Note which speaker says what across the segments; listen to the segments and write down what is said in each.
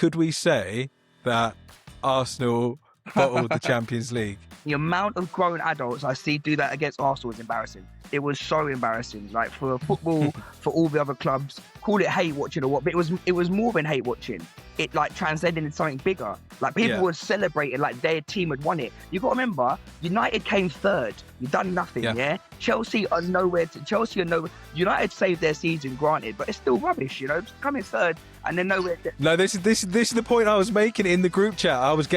Speaker 1: could we say that Arsenal bottled the Champions League?
Speaker 2: The amount of grown adults I see do that against Arsenal is embarrassing. It was so embarrassing. Like, for football, for all the other clubs, call it hate watching or what, but it was more than hate watching. It like transcended into something bigger. Like, people were celebrating like their team had won it. You got to remember, United came third. You've done nothing. Yeah. Chelsea are nowhere. United saved their season, granted, but it's still rubbish. You know, coming third and then nowhere.
Speaker 1: No, this is the point I was making in the group chat. I was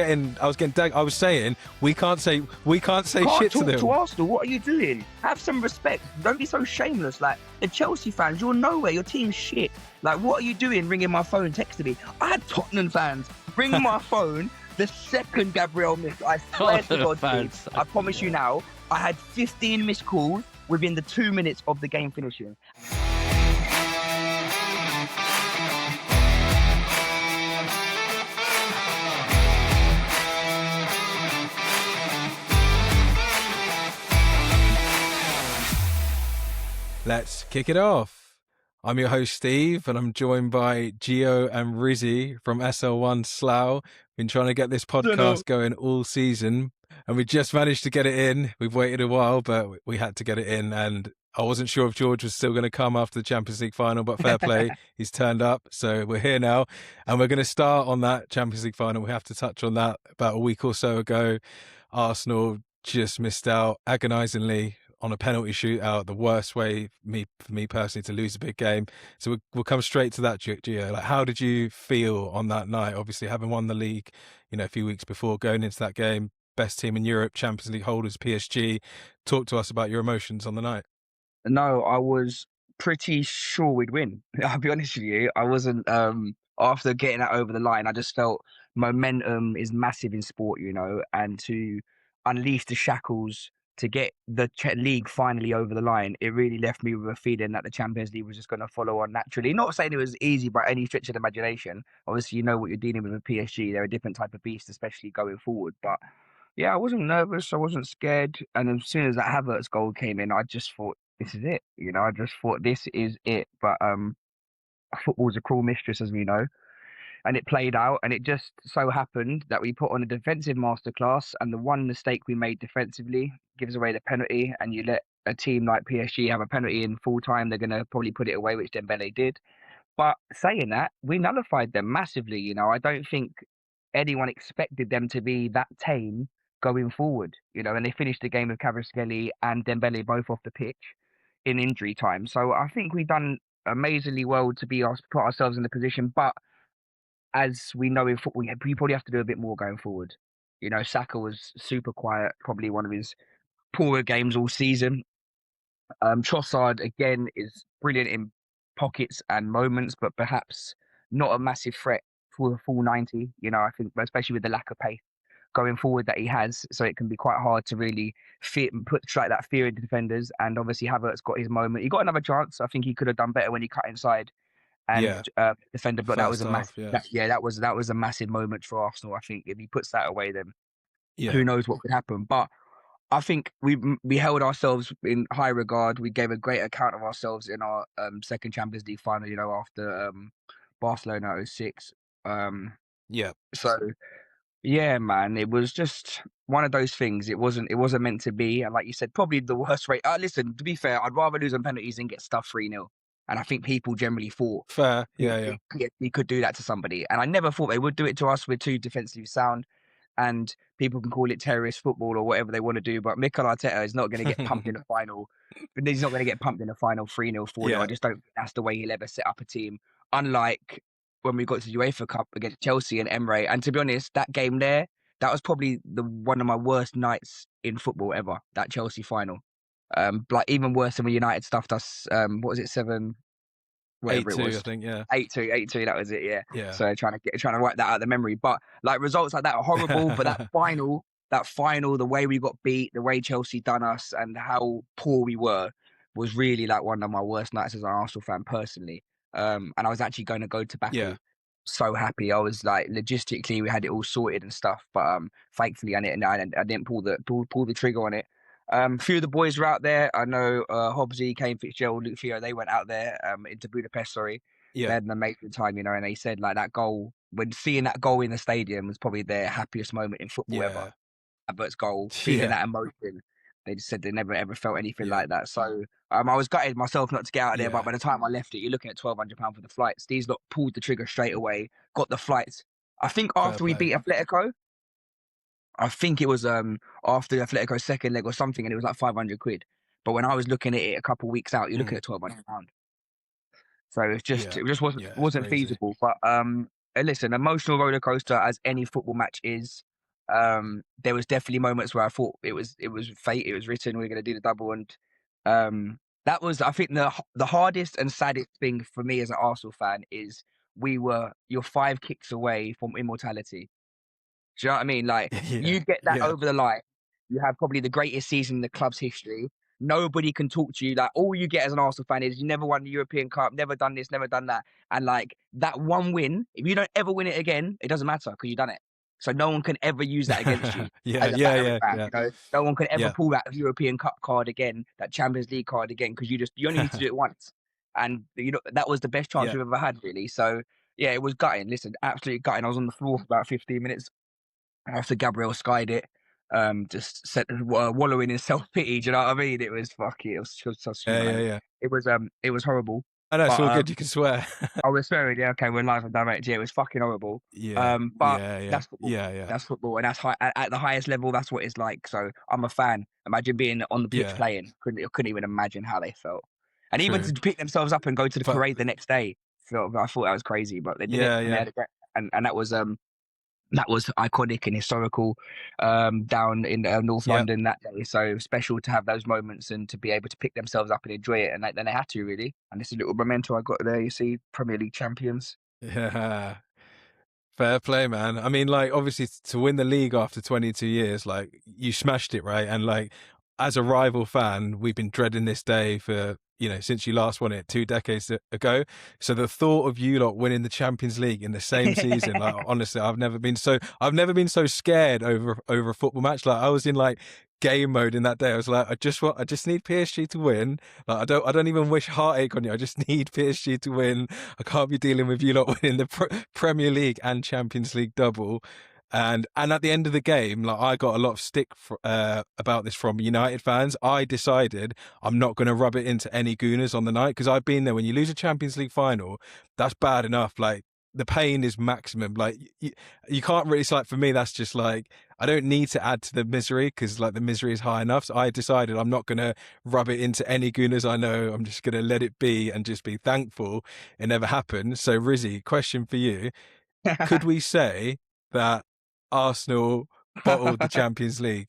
Speaker 1: saying we can't say shit to them.
Speaker 2: To Arsenal, what are you doing? Have some respect. Don't be so shameless. Like, the Chelsea fans, you're nowhere. Your team's shit. Like, what are you doing ringing my phone, texting me? I had Tottenham fans ring my phone the second Gabriel missed. I swear to God, Steve, I promise you now, I had 15 missed calls within the 2 minutes of the game finishing.
Speaker 1: Let's kick it off. I'm your host, Steve, and I'm joined by Geo and Rizy from SL1 Slough. Been trying to get this podcast going all season, and we just managed to get it in. We've waited a while, but we had to get it in, and I wasn't sure if George was still going to come after the Champions League final, but fair play, he's turned up, so we're here now, and we're going to start on that Champions League final. We have to touch on that. About a week or so ago, Arsenal just missed out agonisingly on a penalty shootout, the worst way for me personally to lose a big game. So we'll come straight to that, Gio. Like, how did you feel on that night? Obviously, having won the league, a few weeks before, going into that game, best team in Europe, Champions League holders, PSG. Talk to us about your emotions on the night.
Speaker 2: No, I was pretty sure we'd win. I'll be honest with you. I wasn't, after getting that over the line, I just felt momentum is massive in sport, and to unleash the shackles to get the league finally over the line, it really left me with a feeling that the Champions League was just going to follow on naturally. Not saying it was easy by any stretch of the imagination. Obviously, you know what you're dealing with PSG. They're a different type of beast, especially going forward. But yeah, I wasn't nervous. I wasn't scared. And as soon as that Havertz goal came in, I just thought, this is it. I just thought, this is it. But football's a cruel mistress, as we know. And it played out, and it just so happened that we put on a defensive masterclass, and the one mistake we made defensively gives away the penalty, and you let a team like PSG have a penalty in full time, they're going to probably put it away, which Dembele did. But saying that, we nullified them massively. I don't think anyone expected them to be that tame going forward, and they finished the game with Kvaratskhelia and Dembele both off the pitch in injury time. So I think we've done amazingly well to put ourselves in the position, but as we know in football, we probably have to do a bit more going forward. Saka was super quiet, probably one of his poorer games all season. Trossard, again, is brilliant in pockets and moments, but perhaps not a massive threat for the full 90. I think, especially with the lack of pace going forward that he has, so it can be quite hard to really strike that fear into defenders. And obviously, Havertz got his moment. He got another chance. I think he could have done better when he cut inside. And defender, but that was a massive. That was a massive moment for Arsenal. I think if he puts that away, then who knows what could happen. But I think we held ourselves in high regard. We gave a great account of ourselves in our second Champions League final. After Barcelona 2006. So yeah, man, it was just one of those things. It wasn't meant to be. And like you said, probably the worst rate. Listen, to be fair, I'd rather lose on penalties than get stuffed 3-0. And I think people generally thought
Speaker 1: fair,
Speaker 2: he could do that to somebody. And I never thought they would do it to us. We're too defensively sound, and people can call it terrorist football or whatever they want to do. But Mikel Arteta is not going to get pumped in the final. He's not going to get pumped in the final 3-0, 4-0. I just don't think that's the way he'll ever set up a team. Unlike when we got to the UEFA Cup against Chelsea and Emre. And to be honest, that game there, that was probably one of my worst nights in football ever, that Chelsea final. Like even worse than when United stuffed us. What was it, 7? Whatever
Speaker 1: 8-2,
Speaker 2: it was.
Speaker 1: I think,
Speaker 2: 8-2. That was it. Yeah. So trying to wipe that out of the memory. But like results like that are horrible. But that final, the way we got beat, the way Chelsea done us, and how poor we were, was really like one of my worst nights as an Arsenal fan personally. And I was actually going to go to Baku. So happy. I was like, logistically, we had it all sorted and stuff. But thankfully, I didn't pull the trigger on it. A few of the boys were out there. I know Hobbsy, Kane Fitzgerald, Luke Theo, they went out there into Budapest, They had an amazing time, and they said like that goal when seeing that goal in the stadium was probably their happiest moment in football ever.
Speaker 1: Yeah.
Speaker 2: Albert's goal, feeling
Speaker 1: Yeah.
Speaker 2: that emotion. They just said they never ever felt anything
Speaker 1: Yeah.
Speaker 2: like that. So I was gutted myself not to get out of there, but
Speaker 1: Yeah.
Speaker 2: by the time I left it, you're looking at £1,200 for the flights. These lot pulled the trigger straight away, got the flights. I think
Speaker 1: Fair
Speaker 2: after we
Speaker 1: play.
Speaker 2: beat Atletico, I think it was after Atletico's second leg or something, and it was like 500 quid. But when I was looking at it a couple of weeks out, you're looking
Speaker 1: Mm.
Speaker 2: at £1,200. So
Speaker 1: Yeah.
Speaker 2: it just wasn't
Speaker 1: Yeah. It's
Speaker 2: wasn't
Speaker 1: crazy.
Speaker 2: feasible. But listen, emotional roller coaster as any football match is. There was definitely moments where I thought it was fate. It was written. We are going to do the double, and that was, I think, the hardest and saddest thing for me as an Arsenal fan is you're 5 kicks away from immortality. Do you know what I mean? Like,
Speaker 1: Yeah.
Speaker 2: you get that
Speaker 1: Yeah.
Speaker 2: over the line, you have probably the greatest season in the club's history. Nobody can talk to you. Like, all you get as an Arsenal fan is you never won the European Cup, never done this, never done that. And like that one win, if you don't ever win it again, it doesn't matter because you've done it. So no one can ever use that against you
Speaker 1: Yeah.
Speaker 2: as a
Speaker 1: Yeah.
Speaker 2: battering
Speaker 1: Yeah.
Speaker 2: ram.
Speaker 1: Yeah.
Speaker 2: No one can ever
Speaker 1: Yeah.
Speaker 2: pull that European Cup card again, that Champions League card again, because you only need to do it once. And that was the best chance
Speaker 1: Yeah.
Speaker 2: we've ever had, really. So yeah, it was gutting. Listen, absolutely gutting. I was on the floor for about 15 minutes after Gabriel skied it, just wallowing in self pity. Do you know what I mean? It was fucking. It was so
Speaker 1: Yeah.
Speaker 2: stupid.
Speaker 1: Yeah. Yeah.
Speaker 2: It was horrible.
Speaker 1: I know it's
Speaker 2: But
Speaker 1: all good. You can swear.
Speaker 2: I was swearing. Yeah, okay, we're live and direct. Yeah, it was fucking horrible.
Speaker 1: Yeah.
Speaker 2: But
Speaker 1: Yeah. Yeah.
Speaker 2: that's football.
Speaker 1: Yeah. Yeah.
Speaker 2: That's football, and that's high at the highest level. That's what it's like. So I'm a fan. Imagine being on the pitch
Speaker 1: Yeah.
Speaker 2: playing. Couldn't even imagine how they felt. And even
Speaker 1: True.
Speaker 2: to pick themselves up and go to the
Speaker 1: But
Speaker 2: parade the next day. I thought that was crazy, but they did it,
Speaker 1: yeah.
Speaker 2: and they
Speaker 1: Yeah.
Speaker 2: had a great. And that was iconic and historical, down in North
Speaker 1: Yeah.
Speaker 2: London that day. So special to have those moments and to be able to pick themselves up and enjoy it. And then they had to, really. And this is a little memento I got there. You see, Premier League champions.
Speaker 1: Yeah. Fair play, man. I mean, like, obviously, to win the league after 22 years, like, you smashed it, right? And, like, as a rival fan, we've been dreading this day for, since you last won it 2 decades ago. So the thought of you lot winning the Champions League in the same season, like, honestly, I've never been so scared over a football match. Like, I was in, like, game mode in that day. I was like, I just need PSG to win. Like, I don't even wish heartache on you. I just need PSG to win. I can't be dealing with you lot winning the Premier League and Champions League double. And at the end of the game, like, I got a lot of stick about this from United fans. I decided I'm not going to rub it into any gooners on the night, because I've been there. When you lose a Champions League final, that's bad enough. Like, the pain is maximum. Like, you can't really. It's like, for me, that's just like, I don't need to add to the misery, because like the misery is high enough. So I decided I'm not going to rub it into any gooners I know. I'm just going to let it be and just be thankful it never happened. So Rizy, question for you: could we say that Arsenal bottled the Champions League?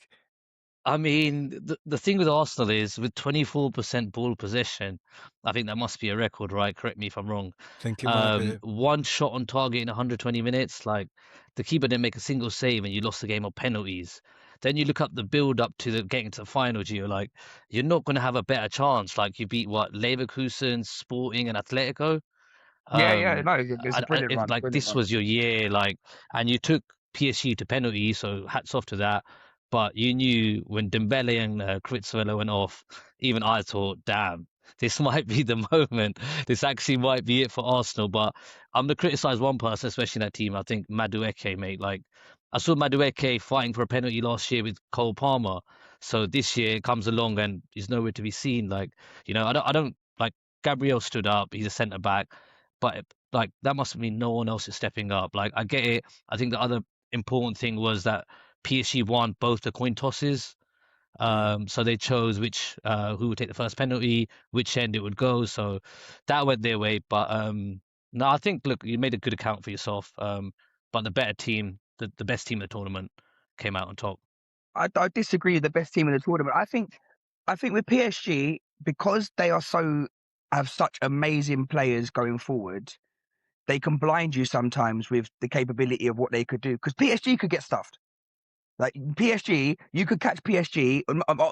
Speaker 3: I mean, the thing with Arsenal is with 24% ball possession, I think that must be a record, right? Correct me if I'm wrong.
Speaker 1: I think it might be.
Speaker 3: One shot on target in 120 minutes, like the keeper didn't make a single save and you lost the game on penalties. Then you look up the build up to the getting to the final, Gio, like you're not going to have a better chance. Like you beat what, Leverkusen, Sporting, and Atletico.
Speaker 2: Yeah,
Speaker 3: Um,
Speaker 2: no, it's a brilliant
Speaker 3: if
Speaker 2: run,
Speaker 3: like
Speaker 2: brilliant
Speaker 3: this
Speaker 2: run.
Speaker 3: was your year, like, and you took PSG to penalty, so hats off to that. But you knew when Dembele and Kvitservella went off, even I thought, damn, this might be the moment. This actually might be it for Arsenal. But I'm gonna criticize one person, especially in that team. I think Madueke, mate. Like I saw Madueke fighting for a penalty last year with Cole Palmer. So this year it comes along and he's nowhere to be seen. Like, I don't like Gabriel stood up. He's a centre back, but like that must mean no one else is stepping up. Like I get it. I think the other important thing was that PSG won both the coin tosses.
Speaker 1: Mm.
Speaker 3: So they chose who would take the first penalty, which end it would go. So that went their way. But no, I think look, you made a good account for yourself. But the better team, the best team in the tournament, came out on top.
Speaker 2: I disagree with the best team in the tournament. I think with PSG, because they have such amazing players going forward, they can blind you sometimes with the capability of what they could do. Because PSG could get stuffed. Like PSG, you could catch PSG,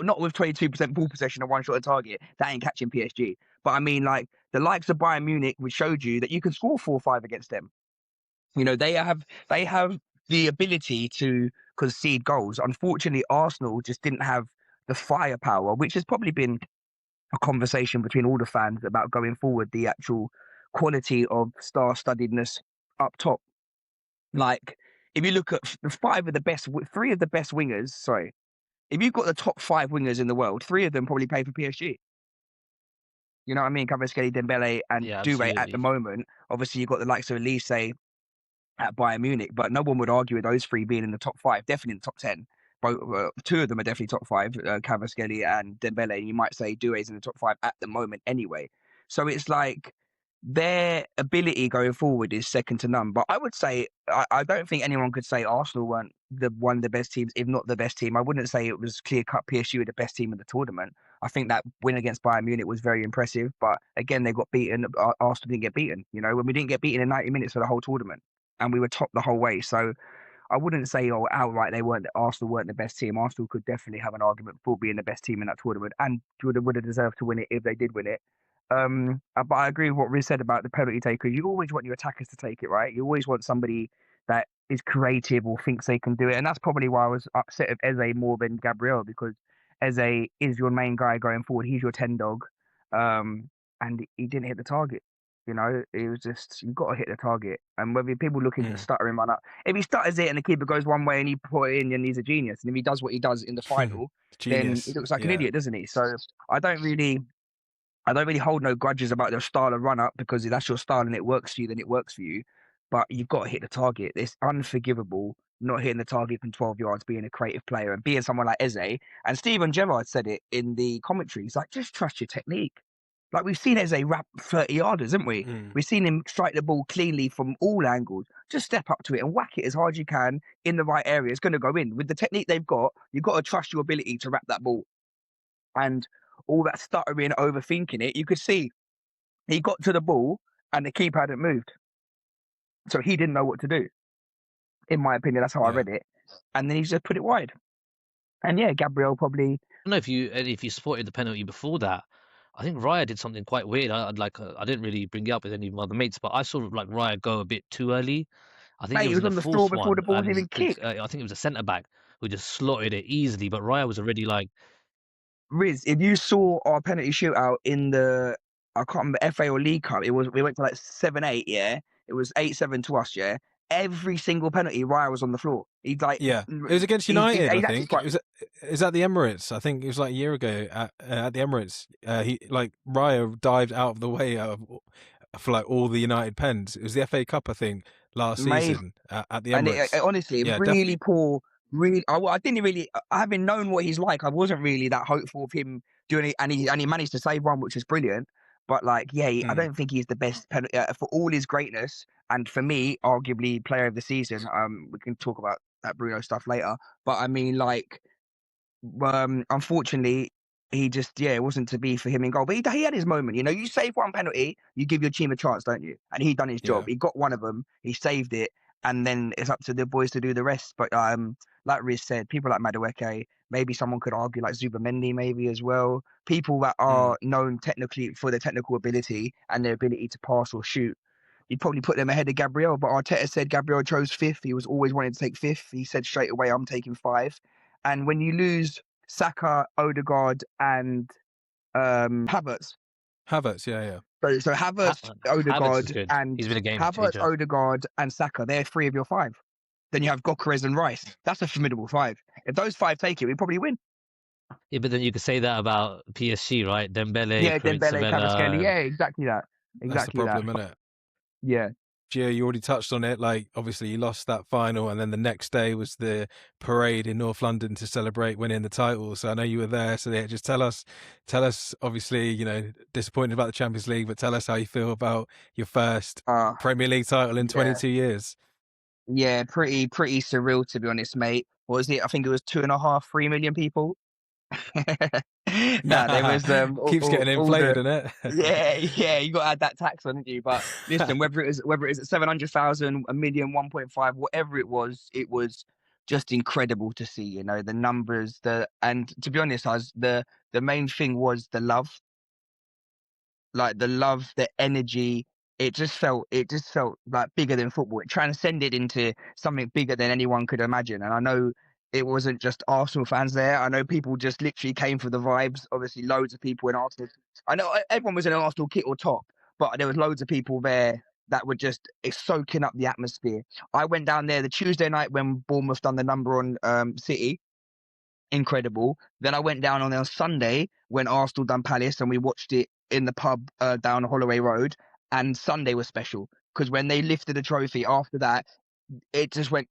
Speaker 2: not with 22% ball possession and one shot at target. That ain't catching PSG. But I mean, like the likes of Bayern Munich, which showed you that you can score 4 or 5 against them. They have the ability to concede goals. Unfortunately, Arsenal just didn't have the firepower, which has probably been a conversation between all the fans about going forward, the actual quality of star-studdedness up top. Like, if you look at the three of the best wingers, sorry, if you've got the top 5 wingers in the world, 3 of them probably play for PSG. You know what I mean? Kvaratskhelia, Dembele, and
Speaker 3: Yeah,
Speaker 2: Dure at the
Speaker 3: absolutely.
Speaker 2: moment. Obviously, you've got the likes of Elise at Bayern Munich, but no one would argue with those 3 being in the top 5, definitely in the top 10. Both, 2 of them are definitely top 5, Kvaratskhelia and Dembele. And you might say Doué's in the top 5 at the moment anyway. So it's like their ability going forward is second to none. But I would say I don't think anyone could say Arsenal weren't one of the best teams, if not the best team. I wouldn't say it was clear cut PSG were the best team in the tournament. I think that win against Bayern Munich was very impressive. But again, they got beaten. Arsenal didn't get beaten. You know, when we didn't get beaten in 90 minutes for the whole tournament, and we were top the whole way. So I wouldn't say outright Arsenal weren't the best team. Arsenal could definitely have an argument for being the best team in that tournament and would have deserved to win it if they did win it. But I agree with what Riz said about the penalty taker. You always want your attackers to take it, right? You always want somebody that is creative or thinks they can do it. And that's probably why I was upset with Eze more than Gabriel, because Eze is your main guy going forward. He's your 10 dog. And he didn't hit the target. You know, it was just, you've got to hit the target. And whether people looking to stutter him or not, if he stutters it and the keeper goes one way and he put it in, then he's a genius. And if he does what he does in the final, then he
Speaker 1: Genius.
Speaker 2: looks like an
Speaker 1: Yeah.
Speaker 2: idiot, doesn't he? So I don't really hold no grudges about their style of run up, because if that's your style and it works for you, then it works for you. But you've got to hit the target. It's unforgivable not hitting the target from 12 yards, being a creative player and being someone like Eze. And Steven Gerrard said it in the commentary. He's like, just trust your technique. Like, we've seen Eze wrap 30 yarders, haven't we? We've seen him strike the ball cleanly from all angles. Just step up to it and whack it as hard as you can in the right area. It's going to go in. With the technique they've got, you've got to trust your ability to wrap that ball. And all that stuttering, overthinking it, you could see he got to the ball and the keeper hadn't moved. So he didn't know what to do. In my opinion, that's how I read it. And then he's just put it wide. And yeah, Gabriel probably.
Speaker 3: I don't know if you spotted the penalty before that. I think Raya did something quite weird. I didn't really bring it up with any of my other mates, but I saw like Raya go a bit too early. I think
Speaker 2: Mate,
Speaker 3: it
Speaker 2: he
Speaker 3: was
Speaker 2: was
Speaker 3: in the
Speaker 2: on the floor
Speaker 3: fourth
Speaker 2: before
Speaker 3: one,
Speaker 2: the ball was even kicked.
Speaker 3: I think it was a centre back who just slotted it easily, but Raya was already like.
Speaker 2: Riz, if you saw our penalty shootout in the, I can't remember, FA or League Cup, we went to like 7-8, yeah? It was 8-7 to us, yeah? Every single penalty, Raya was on the floor. He's like,
Speaker 1: Yeah, it was against United. I
Speaker 2: he's
Speaker 1: think
Speaker 2: quite,
Speaker 1: it was at the Emirates. I think it was like a year ago at the Emirates. He like Raya dived out of the way for like all the United pens. It was the FA Cup, I think, last
Speaker 2: mate.
Speaker 1: season at the
Speaker 2: And
Speaker 1: Emirates.
Speaker 2: honestly,
Speaker 1: Yeah,
Speaker 2: really
Speaker 1: definitely.
Speaker 2: poor. Really, I didn't really, having known what he's like, I wasn't really that hopeful of him doing it. And he managed to save one, which was brilliant. But like, yeah, I don't think he's the best for all his greatness. And for me, arguably player of the season. We can talk about that Bruno stuff later. But I mean, like, unfortunately, he just, it wasn't to be for him in goal. But he had his moment. You know, you save one penalty, you give your team a chance, don't you? And he done his job. He got one of them. He saved it. And then it's up to the boys to do the rest. But like Riz said, people like Madueke, maybe someone could argue like Zubamendi maybe as well. People that are known technically for their technical ability and their ability to pass or shoot. You'd probably put them ahead of Gabriel. But Arteta said Gabriel chose 5th. He was always wanting to take 5th. He said straight away, I'm taking 5. And when you lose Saka, Odegaard, and Havertz.
Speaker 1: Yeah.
Speaker 2: So Havertz,
Speaker 3: Havertz is
Speaker 2: Odegaard,
Speaker 3: good.
Speaker 2: and
Speaker 3: He's been a game
Speaker 2: Havertz,
Speaker 3: changer.
Speaker 2: Odegaard, and Saka. They're 3 of your 5. Then you have Gokeres and Rice. That's a formidable 5. If those 5 take it, we probably win.
Speaker 3: Yeah, but then you could say that about PSG, right? Dembele,
Speaker 2: Yeah, Dembele, Kvaratskhelia.
Speaker 3: Kvaratskhelia.
Speaker 2: Yeah, exactly that.
Speaker 1: That's the problem, isn't it?
Speaker 2: Yeah.
Speaker 1: Gio, you already touched on it. Like, obviously, you lost that final, and then the next day was the parade in North London to celebrate winning the title. So I know you were there. So yeah, just tell us. Obviously, you know, disappointed about the Champions League, but tell us how you feel about your first Premier League title in 22 years.
Speaker 2: Yeah, pretty surreal, to be honest, mate. What was it? I think it was 2.5, 3 million people. There was
Speaker 1: keeps getting inflated, isn't it?
Speaker 2: yeah, you got to add that tax on, didn't you? But listen, whether it is at 700,000, a million, 1.5, whatever it was just incredible to see. You know, the numbers, and to be honest, the main thing was the love, like the love, the energy. It just felt like bigger than football. It transcended into something bigger than anyone could imagine. And I know it wasn't just Arsenal fans there. I know people just literally came for the vibes. Obviously, loads of people in Arsenal. I know everyone was in an Arsenal kit or top, but there was loads of people there that were just soaking up the atmosphere. I went down there the Tuesday night when Bournemouth done the number on City. Incredible. Then I went down on Sunday when Arsenal done Palace, and we watched it in the pub down Holloway Road. And Sunday was special because when they lifted the trophy after that, it just went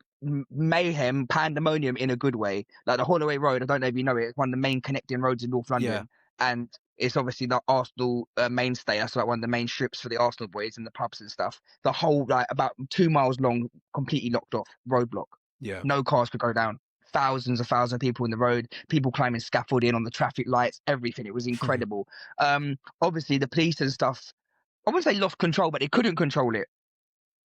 Speaker 2: mayhem, pandemonium in a good way. Like the Holloway Road, I don't know if you know it, it's one of the main connecting roads in North London. And it's obviously the Arsenal mainstay. That's like one of the main strips for the Arsenal boys and the pubs and stuff. The whole, like, about 2 miles long, completely locked off, roadblock.
Speaker 1: Yeah.
Speaker 2: No cars could go down. Thousands of people in the road, people climbing scaffolding on the traffic lights, everything. It was incredible. Obviously, the police and stuff, I wouldn't say lost control, but they couldn't control it.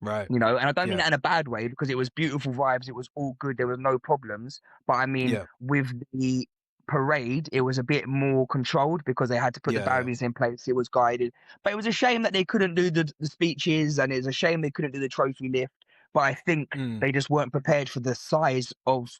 Speaker 1: Right.
Speaker 2: You know, and I don't mean that in a bad way, because it was beautiful vibes. It was all good. There were no problems. But I mean, with the parade, it was a bit more controlled because they had to put the barriers in place. It was guided. But it was a shame that they couldn't do the speeches, and it's a shame they couldn't do the trophy lift. But I think they just weren't prepared for the size of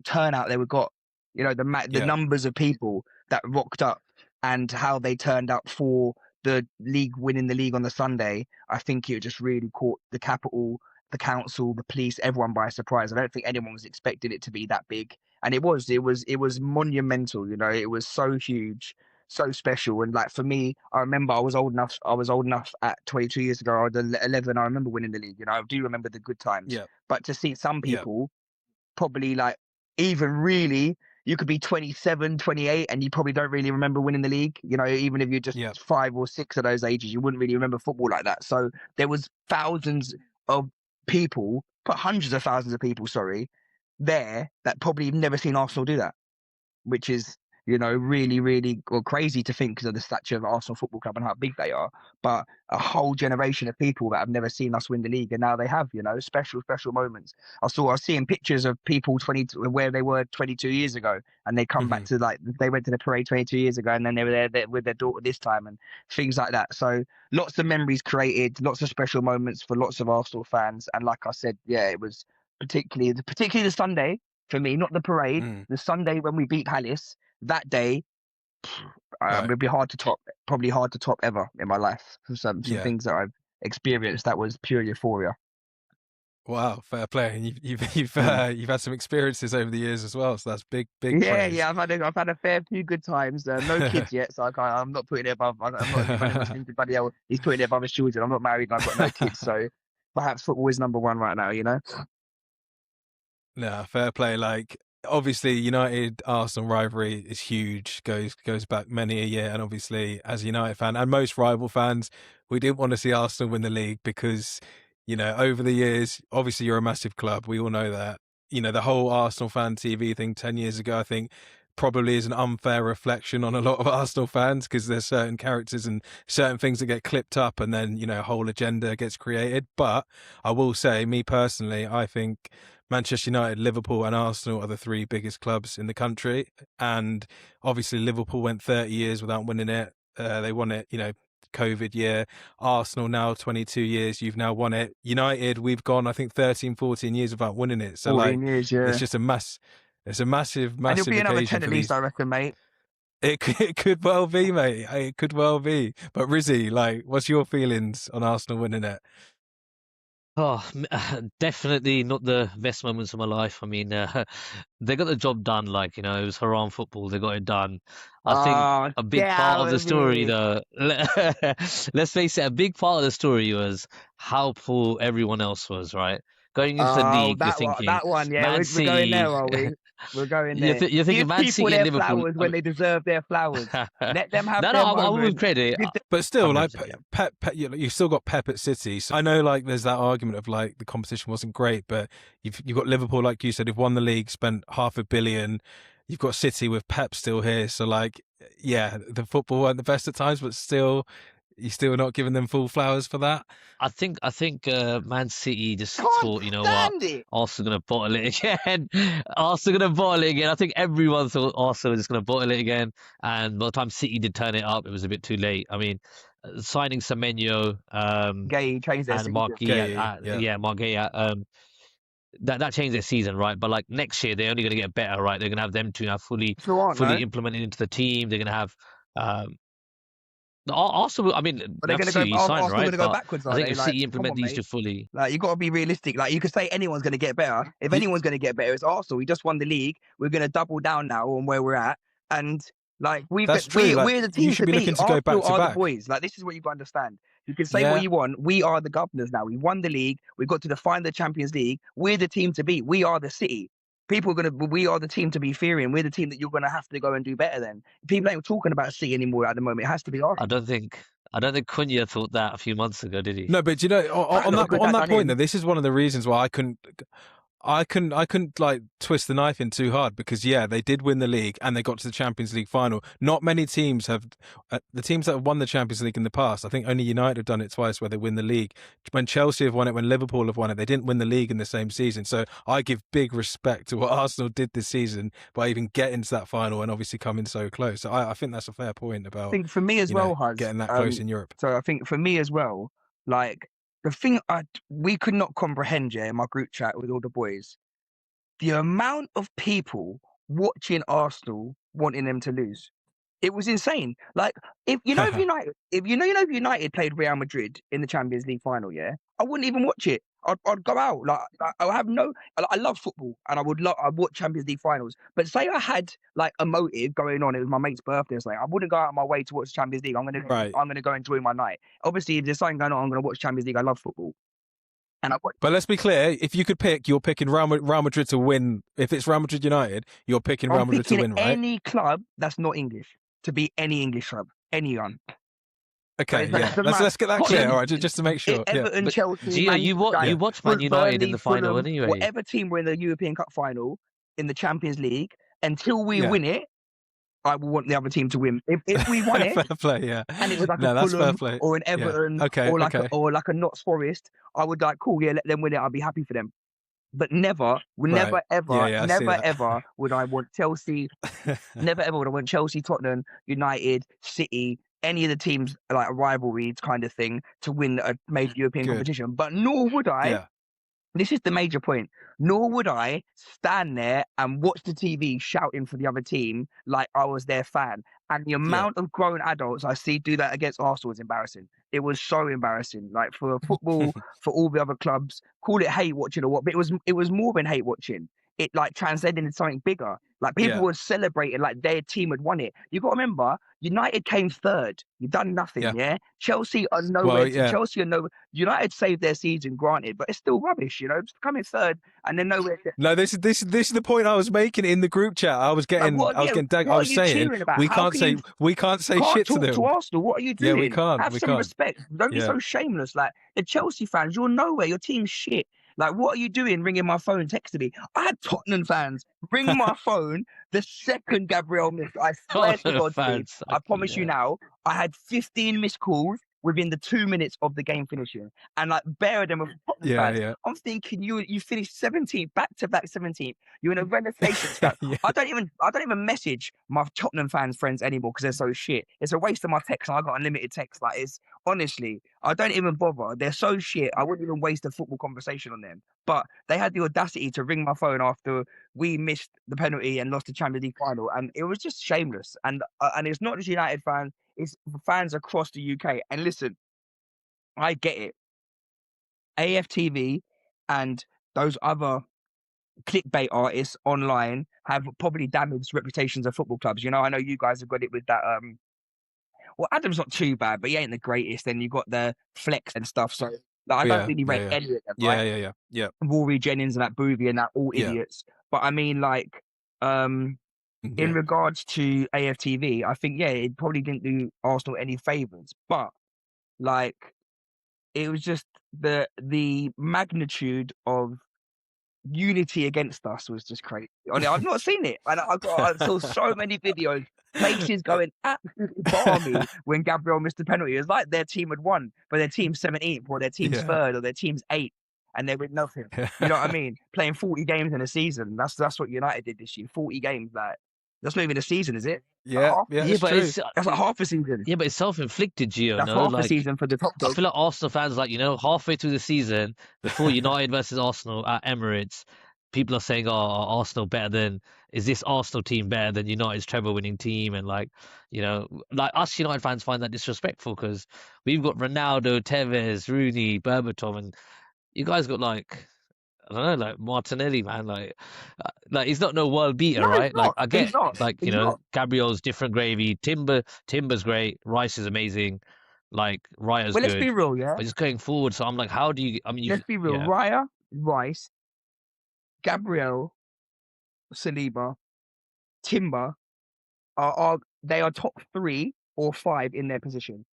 Speaker 2: turnout they would got. You know, the numbers of people that rocked up and how they turned up for the league, winning the league on the Sunday. I think it just really caught the capital, the council, the police, everyone by surprise. I don't think anyone was expecting it to be that big, and it was monumental. You know, it was so huge, so special. And like for me, I remember I was old enough at 22 years ago. I was 11. I remember winning the league. You know, I do remember the good times.
Speaker 1: Yeah.
Speaker 2: But to see some people probably like even really. You could be 27, 28, and you probably don't really remember winning the league. You know, even if you're just 5 or 6 of those ages, you wouldn't really remember football like that. So there was thousands of people, but hundreds of thousands of people, there that probably never seen Arsenal do that, which is, you know, really, really crazy to think because of the stature of Arsenal Football Club and how big they are. But a whole generation of people that have never seen us win the league, and now they have, you know, special moments. I was seeing pictures of people where they were 22 years ago, and they come back to, like, they went to the parade 22 years ago, and then they were there with their daughter this time, and things like that. So lots of memories created, lots of special moments for lots of Arsenal fans. And like I said, it was particularly the Sunday for me, not the parade. The Sunday when we beat Palace. That day, it would be probably hard to top ever in my life. Some things that I've experienced, that was pure euphoria.
Speaker 1: Wow, fair play. And you've had some experiences over the years as well, so that's big praise.
Speaker 2: I've had a fair few good times. No kids yet, so I'm not putting it above. I'm not listening to anybody else. He's putting it above his children. I'm not married and I've got no kids, so perhaps football is number one right now. You know.
Speaker 1: No, fair play. Like, obviously, United Arsenal rivalry is huge. Goes back many a year, and obviously, as a United fan and most rival fans, we didn't want to see Arsenal win the league because, over the years, obviously you're a massive club. We all know that. The whole Arsenal fan TV thing 10 years ago, I think, probably is an unfair reflection on a lot of Arsenal fans because there's certain characters and certain things that get clipped up, and then a whole agenda gets created. But I will say, me personally, I think Manchester United, Liverpool and Arsenal are the 3 biggest clubs in the country. And obviously Liverpool went 30 years without winning it. They won it, COVID year. Arsenal now 22 years, you've now won it. United, we've gone, I think, 13, 14 years without winning it. So
Speaker 2: 14 years,
Speaker 1: it's just a massive
Speaker 2: and you'll be another 10
Speaker 1: occasion
Speaker 2: at least, I reckon, mate.
Speaker 1: It could well be, mate. It could well be. But Rizy, like, what's your feelings on Arsenal winning it?
Speaker 3: Oh, definitely not the best moments of my life. I mean, they got the job done. Like, it was haram football. They got it done. I think a big part of the story, though, let's face it, a big part of the story was how poor everyone else was, right? Going into the league, you're thinking,
Speaker 2: that one,
Speaker 3: Man
Speaker 2: we're going there, are we? We're going there.
Speaker 3: You're thinking
Speaker 2: Give
Speaker 3: Man
Speaker 2: people
Speaker 3: City
Speaker 2: their
Speaker 3: and Liverpool.
Speaker 2: flowers when they deserve their flowers. Let them have
Speaker 3: No,
Speaker 2: their
Speaker 3: I will
Speaker 2: moment.
Speaker 3: give credit.
Speaker 1: But still, like,
Speaker 3: 100%, yeah.
Speaker 1: Pep, you've still got Pep at City. So I know, like, there's that argument of, like, the competition wasn't great, but you've got Liverpool, like you said, who've won the league, spent $500 million. You've got City with Pep still here. So, like, the football weren't the best at times, but still, you're still not giving them full flowers for that.
Speaker 3: I think Man City just thought, you know what, Arsenal gonna bottle it again. Arsenal gonna bottle it again. I think everyone thought Arsenal was just gonna bottle it again. And by the time City did turn it up, it was a bit too late. I mean, signing Semenyo,
Speaker 2: Gay changed their
Speaker 3: and
Speaker 2: season.
Speaker 3: Marquinhos, that changed their season, right? But like next year, they're only gonna get better, right? They're gonna have them two now fully implemented into the team. They're gonna have Arsenal, I mean,
Speaker 2: Are they going to go?
Speaker 3: absolutely signed,
Speaker 2: Arsenal going
Speaker 3: right?
Speaker 2: to go
Speaker 3: But
Speaker 2: backwards?
Speaker 3: I
Speaker 2: Are
Speaker 3: think
Speaker 2: they?
Speaker 3: if
Speaker 2: Like,
Speaker 3: City
Speaker 2: come
Speaker 3: implement
Speaker 2: on,
Speaker 3: these
Speaker 2: mate.
Speaker 3: to fully,
Speaker 2: Like, you got to be realistic. Like, you could say anyone's going to get better. If
Speaker 1: You-
Speaker 2: anyone's going to get better, it's Arsenal. We just won the league. We're going to double down now on where we're at. And like,
Speaker 1: That's true. Like,
Speaker 2: we're the
Speaker 1: you
Speaker 2: team
Speaker 1: should
Speaker 2: to
Speaker 1: be
Speaker 2: beat.
Speaker 1: looking to go
Speaker 2: Arsenal
Speaker 1: back to
Speaker 2: are the
Speaker 1: back.
Speaker 2: boys. Like, this is what you've got to understand. You can say what
Speaker 1: Yeah.
Speaker 2: you want. We are the governors now. We won the league. We got to define the Champions League. We're the team to beat. We are the City. People are gonna. We are the team to be fearing. We're the team that you're gonna have to go and do better than. People ain't talking about City anymore at the moment. It has to be Arsenal.
Speaker 3: I don't think Cunha thought that a few months ago, did he?
Speaker 1: No, but you know, on
Speaker 2: Look good
Speaker 1: on
Speaker 2: that
Speaker 1: that
Speaker 2: done
Speaker 1: point,
Speaker 2: him.
Speaker 1: though, this is one of the reasons why I couldn't like twist the knife in too hard, because yeah, they did win the league and they got to the Champions League final. Not many teams have, the teams that have won the Champions League in the past, I think only United have done it twice where they win the league. When Chelsea have won it, when Liverpool have won it, they didn't win the league in the same season. So I give big respect to what Arsenal did this season by even getting to that final and obviously coming so close. So I think that's a fair point
Speaker 2: I
Speaker 1: about,
Speaker 2: think for me as well, Huz,
Speaker 1: getting that close in Europe.
Speaker 2: so I think for me as well, like the thing we could not comprehend, yeah, in my group chat with all the boys, the amount of people watching Arsenal wanting them to lose. It was insane. Like if United played Real Madrid in the Champions League final, yeah, I wouldn't even watch it. I'd go out. Like I have no. I love football, and I'd watch Champions League finals. But say I had like a motive going on. It was my mate's birthday. It's like I wouldn't go out of my way to watch Champions League. I'm gonna go enjoy my night. Obviously, if there's something going on, I'm gonna watch Champions League. I love football, and
Speaker 1: But let's be clear, if you could pick, you're picking Real Madrid to win. If it's Real Madrid United, you're picking Real Madrid to win, right?
Speaker 2: Any club that's not English to beat any English club, anyone.
Speaker 1: Okay, yeah. Let's get that clear. All right, just to make sure.
Speaker 2: Everton,
Speaker 3: But
Speaker 2: Chelsea,
Speaker 3: Gio, you watched Man United in the final
Speaker 2: Fulham,
Speaker 3: anyway.
Speaker 2: whatever team were in the European Cup final, in the Champions League, until we win it, I will want the other team to win. If we won it,
Speaker 1: fair play, yeah.
Speaker 2: And it was like
Speaker 1: No,
Speaker 2: a
Speaker 1: that's fair
Speaker 2: Fulham
Speaker 1: play.
Speaker 2: or an Everton,
Speaker 1: Yeah. Okay,
Speaker 2: or like a Notts Forest, I would like, cool, yeah, let them win it. I'll be happy for them. But never ever would I want Chelsea. Never ever would I want Chelsea, Tottenham, United, City, any of the teams like a rivalry kind of thing to win a major European competition. But nor would I.
Speaker 1: Yeah.
Speaker 2: This is the major point. Nor would I stand there and watch the TV shouting for the other team like I was their fan. And the amount of grown adults I see do that against Arsenal is embarrassing. It was so embarrassing. Like for football, for all the other clubs, call it hate watching or what, but it was more than hate watching. It like transcended into something bigger. Like people were celebrating like their team had won it. You got to remember, United came third. You've done nothing, yeah. Chelsea are nowhere. Chelsea are nowhere. United saved their season, granted, but it's still rubbish. Just coming third and then nowhere.
Speaker 1: No, this is the point I was making in the group chat. I was saying we can't say shit to them.
Speaker 2: To Arsenal. What are you doing?
Speaker 1: Yeah, we can't.
Speaker 2: Have some respect. Don't be so shameless. Like the Chelsea fans, you're nowhere. Your team's shit. Like, what are you doing ringing my phone, texting me? I had Tottenham fans ring my phone the second Gabriel missed. I swear to God, Steve, I promise you now, I had 15 missed calls within the 2 minutes of the game finishing. And like, bare of them of Tottenham fans.
Speaker 1: Yeah.
Speaker 2: I'm thinking you finished 17th, back-to-back 17th. You're in a relegation scrap. I don't even message my Tottenham fans friends anymore because they're so shit. It's a waste of my text and I got unlimited text. Like, it's honestly, I don't even bother. They're so shit. I wouldn't even waste a football conversation on them. But they had the audacity to ring my phone after we missed the penalty and lost the Champions League final, and it was just shameless. And it's not just United fans; it's fans across the UK. And listen, I get it. AFTV and those other clickbait artists online have probably damaged reputations of football clubs. I know you guys have got it with that. Well, Adam's not too bad, but he ain't the greatest. Then you got the flex and stuff. So like, I don't really rate any of them. Right?
Speaker 1: Yeah.
Speaker 2: Rory Jennings and that Boothie and that, all idiots. But I mean, like, in regards to AFTV, I think it probably didn't do Arsenal any favors. But like, it was just the magnitude of unity against us was just crazy. I've not seen it, and I saw so many videos, places going absolutely balmy when Gabriel missed the penalty. It was like their team had won, but their team's 17th, or their team's third, or their team's 8th, and they win nothing. You know what I mean? Playing 40 games in a season. That's what United did this year. 40 games, like that's not even a season, is it?
Speaker 1: Yeah, but
Speaker 2: that's like half a season.
Speaker 3: Yeah, but it's self-inflicted, Gio.
Speaker 2: That's half a season for the top dog.
Speaker 3: I feel like Arsenal fans, halfway through the season, before United versus Arsenal at Emirates, people are saying, "Oh, are Arsenal better than? Is this Arsenal team better than United's treble-winning team?" And like, like us United fans find that disrespectful because we've got Ronaldo, Tevez, Rooney, Berbatov, and you guys got like, I don't know, like Martinelli, man. Like he's not no world beater,
Speaker 2: No, he's
Speaker 3: right? Like
Speaker 2: not.
Speaker 3: I
Speaker 2: He's
Speaker 3: get,
Speaker 2: not.
Speaker 3: like
Speaker 2: He's not.
Speaker 3: Gabriel's different gravy. Timber's great. Rice is amazing. Like Raya's
Speaker 2: Well, let's be
Speaker 3: good.
Speaker 2: real, yeah.
Speaker 3: But just going forward, so I'm like, how do you? I mean,
Speaker 2: Let's be real.
Speaker 3: yeah.
Speaker 2: Raya, Rice, Gabriel, Saliba, Timber they are top 3 or 5 in their position.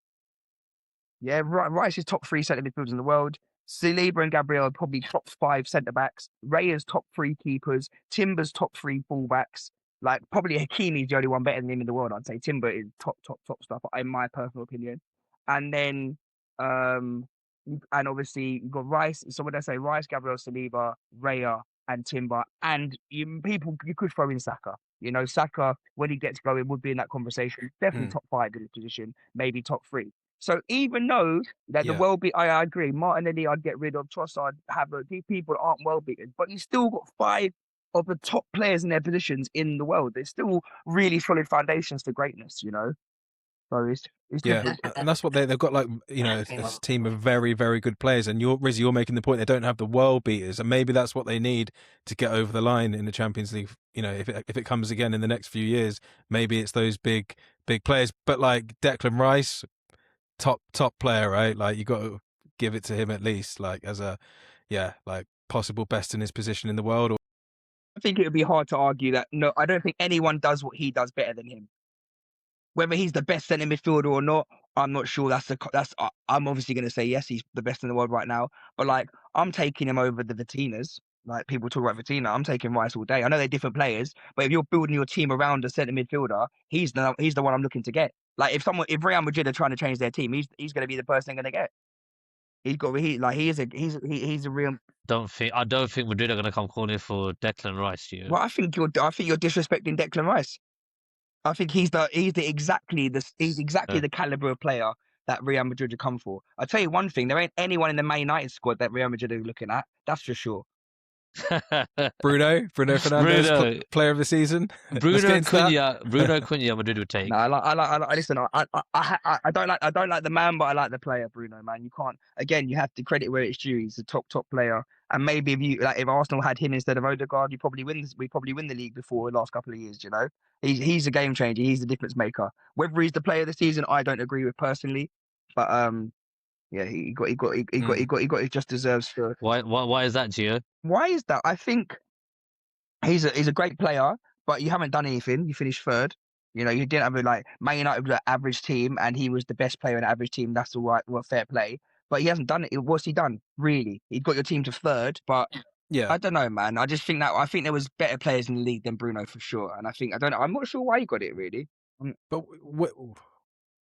Speaker 2: Yeah, Rice is top 3 centre midfielders in the world. Saliba and Gabriel are probably top 5 centre backs. Raya's top 3 keepers. Timber's top 3 fullbacks. Like probably Hakimi's the only one better than him in the world. I'd say Timber is top stuff in my personal opinion. And then and obviously you've got Rice. So what did I say? Rice, Gabriel, Saliba, Raya, and Timber. And you could throw in Saka. Saka, when he gets going, would be in that conversation. Definitely top 5 in his position, maybe top 3. So even though that the world beat, I agree, Martinelli I'd get rid of, Trossard these people aren't well beaten, but you still got 5 of the top players in their positions in the world. There's still really solid foundations for greatness, So it's different.
Speaker 1: And that's what they've got, like, a team of very, very good players. And Rizy, you're making the point they don't have the world beaters, and maybe that's what they need to get over the line in the Champions League. If it comes again in the next few years, maybe it's those big players. But like Declan Rice, top player, right? Like you got to give it to him at least, like as a like possible best in his position in the world.
Speaker 2: I think it would be hard to argue that. No, I don't think anyone does what he does better than him. Whether he's the best centre midfielder or not, I'm not sure. I'm obviously going to say yes, he's the best in the world right now. But like, I'm taking him over the Vitinas. Like people talk about Vitina, I'm taking Rice all day. I know they're different players, but if you're building your team around a centre midfielder, he's the one I'm looking to get. Like if Real Madrid are trying to change their team, he's going to be the person they're going to get. He's a real.
Speaker 3: I don't think Madrid are going to come calling for Declan Rice.
Speaker 2: Well, I think you're disrespecting Declan Rice. I think he's exactly the caliber of player that Real Madrid have come for. I'll tell you one thing: there ain't anyone in the Man United squad that Real Madrid are looking at. That's for sure.
Speaker 1: Bruno Fernandes, player of the season.
Speaker 3: Bruno Cunha, Madrid would take.
Speaker 2: No, listen. I don't like the man, but I like the player, Bruno. Man, you can't. Again, you have to credit where it's due. He's a top player. And maybe if Arsenal had him instead of Odegaard, we probably win the league before the last couple of years. He's a game changer. He's the difference maker. Whether he's the player of the season, I don't agree with personally, but yeah, he got his just deserves for.
Speaker 3: Why is that, Gio?
Speaker 2: Why is that? I think he's a great player, but you haven't done anything. You finished 3rd. You didn't have Man United was an average team, and he was the best player in an average team. That's all right. Well, fair play. But he hasn't done it. What's he done? Really? He got your team to 3rd, but I don't know, man. I just think there was better players in the league than Bruno for sure. And I'm not sure why he got it really.
Speaker 1: But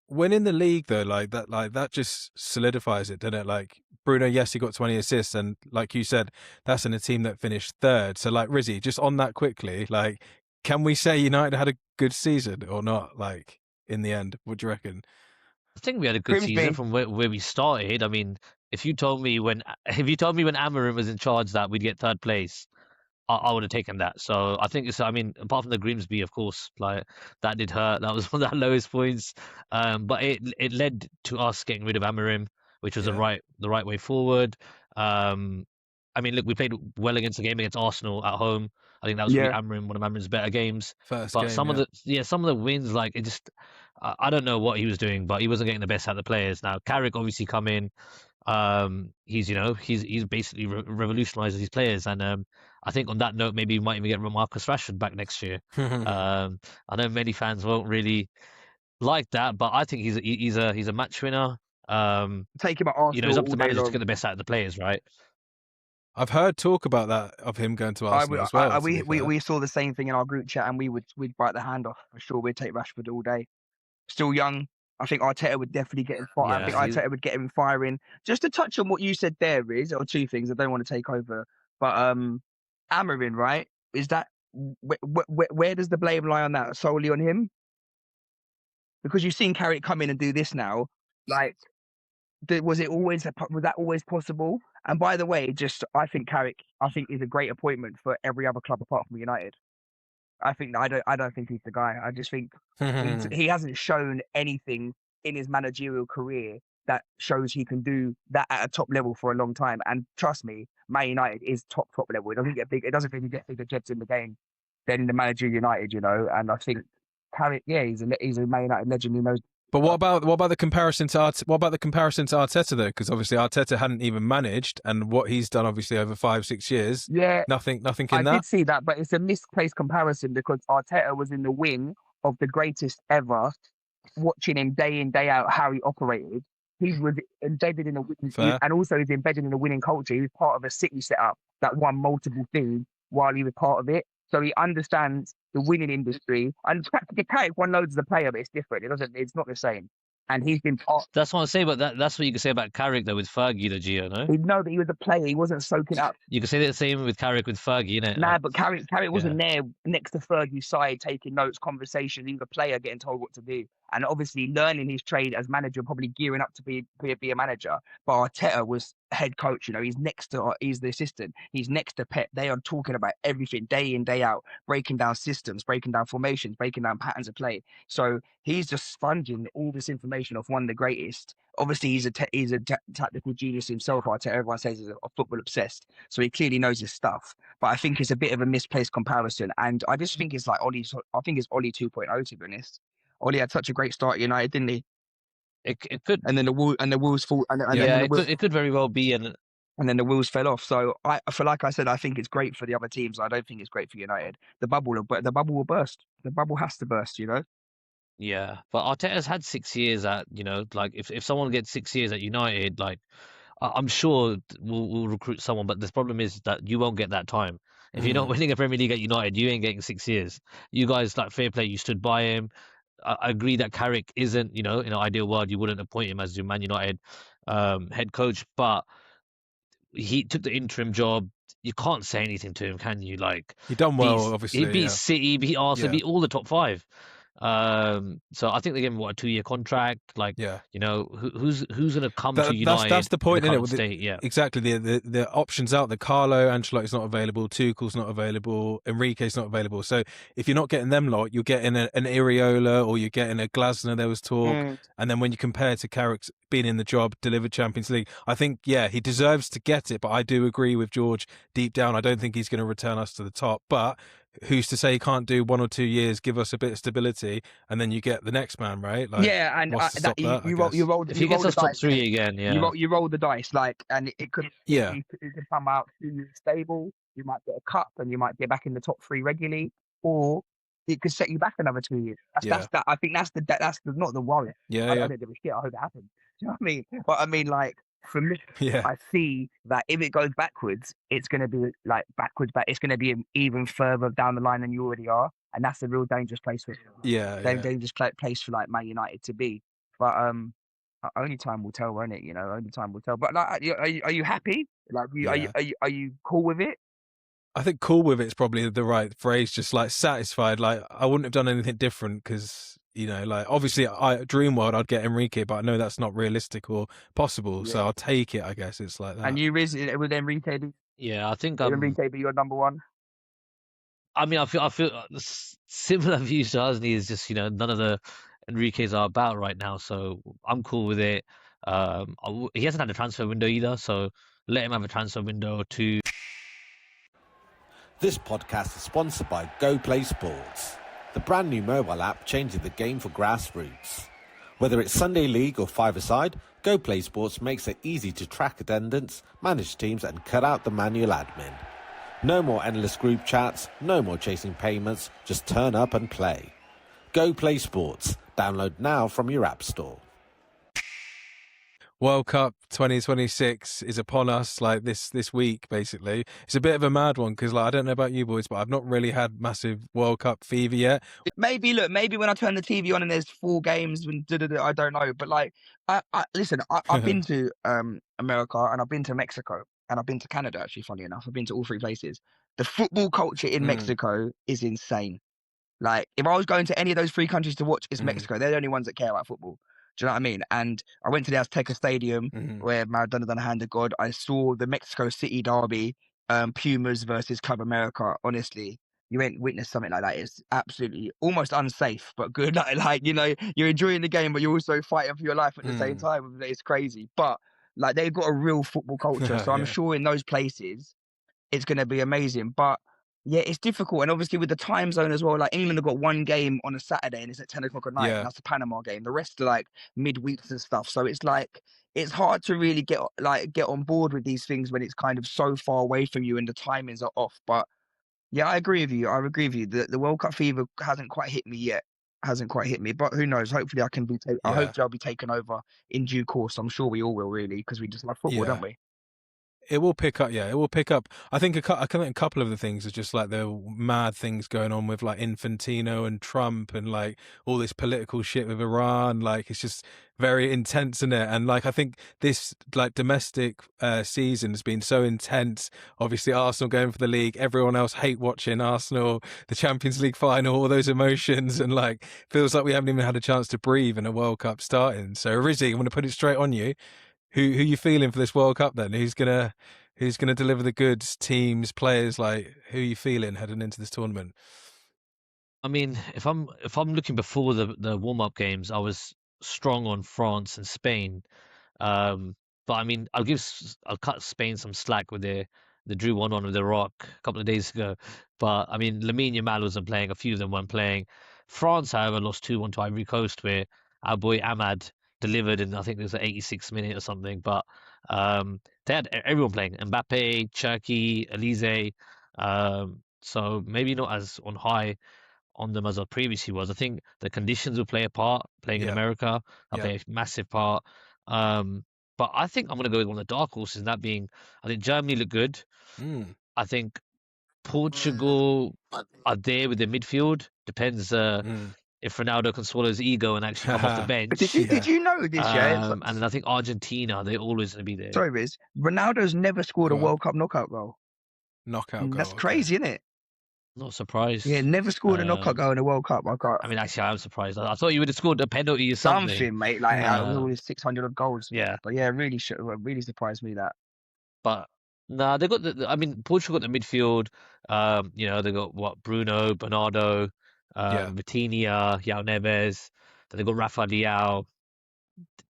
Speaker 1: when in the league though, like that just solidifies it, doesn't it? Like Bruno, yes, he got 20 assists, and like you said, that's in a team that finished 3rd. So like Rizy, just on that quickly, like, can we say United had a good season or not? Like in the end, what do you reckon?
Speaker 3: I think we had a good season from where we started. I mean, if you told me when Amorim was in charge that we'd get 3rd place, I would have taken that. So I think I mean, apart from the Grimsby, of course, like that did hurt. That was one of the lowest points. But it led to us getting rid of Amorim, which was the right way forward. I mean, look, we played well against the game against Arsenal at home. I think that was really one of Amorim's better games. Some of the wins, like it just, I don't know what he was doing, but he wasn't getting the best out of the players. Now Carrick obviously come in. He's basically revolutionized his players, and I think on that note, maybe we might even get Marcus Rashford back next year. I know many fans won't really like that, but I think he's a match winner.
Speaker 2: Take him at Arsenal.
Speaker 3: It's up to the manager to get the best out of the players, right?
Speaker 1: I've heard talk about that of him going to Arsenal as well.
Speaker 2: We saw the same thing in our group chat, and we'd bite the hand off for sure. We'd take Rashford all day. Still young. I think Arteta would definitely get him firing. I think Arteta would get him firing. Just to touch on what you said there, Riz, or 2 things. I don't want to take over, but Amorim, right? Is that where does the blame lie on that? Solely on him? Because you've seen Carrick come in and do this now. Like, was that always possible? And by the way, I think Carrick, is a great appointment for every other club apart from United. I don't think he's the guy. I just think he hasn't shown anything in his managerial career that shows he can do that at a top level for a long time. And trust me, Man United is top level. It doesn't get big. It doesn't really get bigger jobs in the game than the manager United, And I think Carrick, he's a Man United legend who knows.
Speaker 1: But what about the comparison to Arteta though? Because obviously Arteta hadn't even managed, and what he's done obviously over 5-6 years.
Speaker 2: Yeah,
Speaker 1: nothing in that.
Speaker 2: I did see that, but it's a misplaced comparison because Arteta was in the wing of the greatest ever, watching him day in day out how he operated. He was embedded in a winning, and also he's embedded in a winning culture. He was part of a City setup that won multiple things while he was part of it. So he understands the winning industry. And Carrick won loads as a player, but it's different. It's not the same. And he's been part.
Speaker 3: That's what I'm saying, but that's what you can say about Carrick though with Fergie, the Geo, no?
Speaker 2: No, but he was a player. He wasn't soaking up.
Speaker 3: You can say the same with Carrick with Fergie, innit?
Speaker 2: Nah, but Carrick wasn't there next to Fergie's side, taking notes, conversations. He was a player getting told what to do. And obviously learning his trade as manager, probably gearing up to be a manager. But Arteta was head coach, he's he's the assistant. He's next to Pep. They are talking about everything day in, day out, breaking down systems, breaking down formations, breaking down patterns of play. So he's just sponging all this information off one of the greatest. Obviously, he's a tactical genius himself. Arteta, everyone says he's a football obsessed. So he clearly knows his stuff. But I think it's a bit of a misplaced comparison. And I just think it's like Ollie 2.0, to be honest. Ollie had such a great start at United, didn't he?
Speaker 3: It could,
Speaker 2: and then the Wolves fall,
Speaker 3: it could very well be, and
Speaker 2: then the wheels fell off. So like I said, I think it's great for the other teams. I don't think it's great for United. The bubble will burst. The bubble has to burst,
Speaker 3: Yeah, but Arteta's had 6 years at, like if someone gets 6 years at United, like I'm sure we'll recruit someone, but the problem is that you won't get that time. If you're not winning a Premier League at United, you ain't getting 6 years. You guys, like, fair play, you stood by him. I agree that Carrick isn't, in an ideal world, you wouldn't appoint him as your Man United head coach, but he took the interim job. You can't say anything to him, can you? Like,
Speaker 1: he done well, obviously.
Speaker 3: He beat City, beat Arsenal, beat all the top five. So I think they gave him a 2-year contract. Like, who's going to come to United?
Speaker 1: That's the point, isn't
Speaker 3: it?
Speaker 1: Yeah, exactly. The options out. The Carlo Ancelotti's not available. Tuchel's not available. Enrique's not available. So if you're not getting them lot, you're getting an Iriola or you're getting a Glasner. There was talk, and then when you compare to Carrick's being in the job, delivered Champions League, I think he deserves to get it. But I do agree with George deep down. I don't think he's going to return us to the top, but who's to say he can't do 1 or 2 years, give us a bit of stability, and then you get the next man, right? Like,
Speaker 2: and
Speaker 3: you roll. If he gets us top 3 again,
Speaker 2: you roll the dice, and it could it could come out too stable. You might get a cup, and you might get back in the top 3 regularly, or it could set you back another 2 years. I think that's not the worry. I don't give a shit. I hope it happens. Do you know what I mean? But I mean, like, for me, I see that if it goes backwards, it's going to be like backwards, but it's going to be even further down the line than you already are, and that's a real dangerous place for dangerous place for like Man United to be. But only time will tell, won't it? Only time will tell. But like, are you happy? Like, are you cool with it?
Speaker 1: I think cool with it's probably the right phrase. Just like satisfied. Like, I wouldn't have done anything different because, like, obviously dream world I'd get Enrique, but I know that's not realistic or possible. So I'll take it. I guess it's like that.
Speaker 2: And you with Enrique?
Speaker 3: Yeah, I think
Speaker 2: Enrique be your number one.
Speaker 3: I mean, I feel similar views to Hasni. Is just none of the Enriques are about right now, so I'm cool with it. He hasn't had a transfer window either, so let him have a transfer window too.
Speaker 4: This podcast is sponsored by Go Play Sports, the brand new mobile app changing the game for grassroots. Whether it's Sunday League or five-a-side, Go Play Sports makes it easy to track attendance, manage teams and cut out the manual admin. No more endless group chats, no more chasing payments, just turn up and play. Go Play Sports. Download now from your app store.
Speaker 1: World Cup 2026 is upon us, like this week, basically. It's a bit of a mad one because, like, I don't know about you boys, but I've not really had massive World Cup fever yet.
Speaker 2: Maybe when I turn the TV on and there's 4 games, I don't know. But like, listen, I've been to America and I've been to Mexico and I've been to Canada. Actually, funny enough, I've been to all 3 places. The football culture in Mexico is insane. Like, if I was going to any of those 3 countries to watch, it's Mexico. They're the only ones that care about football. Do you know what I mean? And I went to the Azteca Stadium where Maradona done a hand of God. I saw the Mexico City derby, Pumas versus Club America. Honestly, you ain't witnessed something like that. It's absolutely almost unsafe, but good. Like you're enjoying the game, but you're also fighting for your life at the same time. It's crazy, but like they've got a real football culture. So I'm sure in those places it's going to be amazing. But yeah, it's difficult. And obviously with the time zone as well, like England have got one game on a Saturday and it's at 10 o'clock at night. And that's the Panama game. The rest are like midweeks and stuff. So it's like, it's hard to really get on board with these things when it's kind of so far away from you and the timings are off. But yeah, I agree with you. The World Cup fever hasn't quite hit me yet. Hasn't quite hit me, but who knows? Hopefully I can be, hopefully I'll be taken over in due course. I'm sure we all will really, because we just love football, don't we?
Speaker 1: It will pick up, it will pick up. I think a couple of the things are just like the mad things going on with like Infantino and Trump and like all this political shit with Iran. Like it's just very intense in it. And like I think this like domestic season has been so intense. Obviously Arsenal going for the league, everyone else hate watching Arsenal, the Champions League final, all those emotions, and like feels like we haven't even had a chance to breathe in a World Cup starting. So Rizzy, I'm going to put it straight on you. Who you feeling for this World Cup then? Who's gonna deliver the goods? Teams, players, like who are you feeling heading into this tournament?
Speaker 3: I mean, if I'm looking before the warm up games, I was strong on France and Spain. But I mean, I'll cut Spain some slack with they drew 1-1 with Iraq a couple of days ago. But I mean, Lamine Yamal wasn't playing. A few of them weren't playing. France, however, lost 2-1 to Ivory Coast, where our boy Ahmad delivered in I think it was the 86th minute or something. But they had everyone playing: Mbappe, Cherki, Elise. So maybe not as on high on them as I previously was. I think the conditions will play a part. Playing in America, will play a massive part. But I think I'm going to go with one of the dark horses, that being, I think Germany look good. I think Portugal are there with their midfield. Depends if Ronaldo can swallow his ego and actually come off the bench.
Speaker 2: But did you know this,
Speaker 3: And then I think Argentina, they're always going to be there.
Speaker 2: Sorry, Riz. Ronaldo's never scored a World Cup knockout goal. That's crazy, isn't it?
Speaker 3: Not surprised.
Speaker 2: Yeah, never scored a knockout goal in a World Cup.
Speaker 3: I mean, actually, I'm surprised. I thought you would have scored a penalty or something.
Speaker 2: Something, mate. Like all his 600 odd goals.
Speaker 3: Yeah.
Speaker 2: But yeah, really surprised me that.
Speaker 3: But no, they got I mean, Portugal got the midfield. They got what Bruno, Bernardo, Vitinha, João Neves. Then they got Rafa Leao.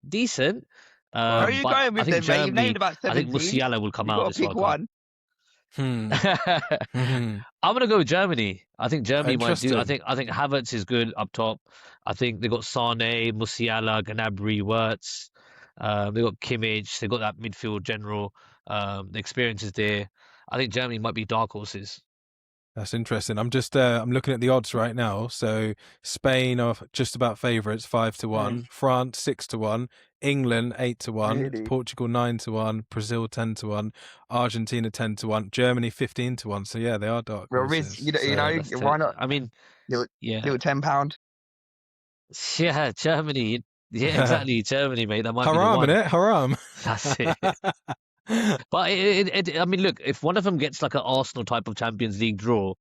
Speaker 3: Decent.
Speaker 2: Where are you going with them, mate? You've named about 17.
Speaker 3: I think Musiala will come out this
Speaker 2: World Cup.
Speaker 3: I'm gonna go with Germany. I think Germany might do. I think Havertz is good up top. I think they got Sane, Musiala, Gnabry, Wirtz. They got Kimmich. They got that midfield general. The experience is there. I think Germany might be dark horses.
Speaker 1: That's interesting. I'm just I'm looking at the odds right now. So Spain are just about favourites, 5-1. France 6-1. England 8-1.
Speaker 2: Really?
Speaker 1: Portugal 9-1. Brazil 10-1. Argentina 10-1. Germany 15-1. So yeah, they are dark
Speaker 2: Well,
Speaker 1: horses.
Speaker 2: Riz, why not?
Speaker 3: I mean,
Speaker 2: little £10.
Speaker 3: Yeah, Germany. Yeah, exactly. Germany, mate. That might
Speaker 1: Haram,
Speaker 3: be the one.
Speaker 1: Innit? Haram.
Speaker 3: That's it. But I mean, look, if one of them gets like an Arsenal type of Champions League draw,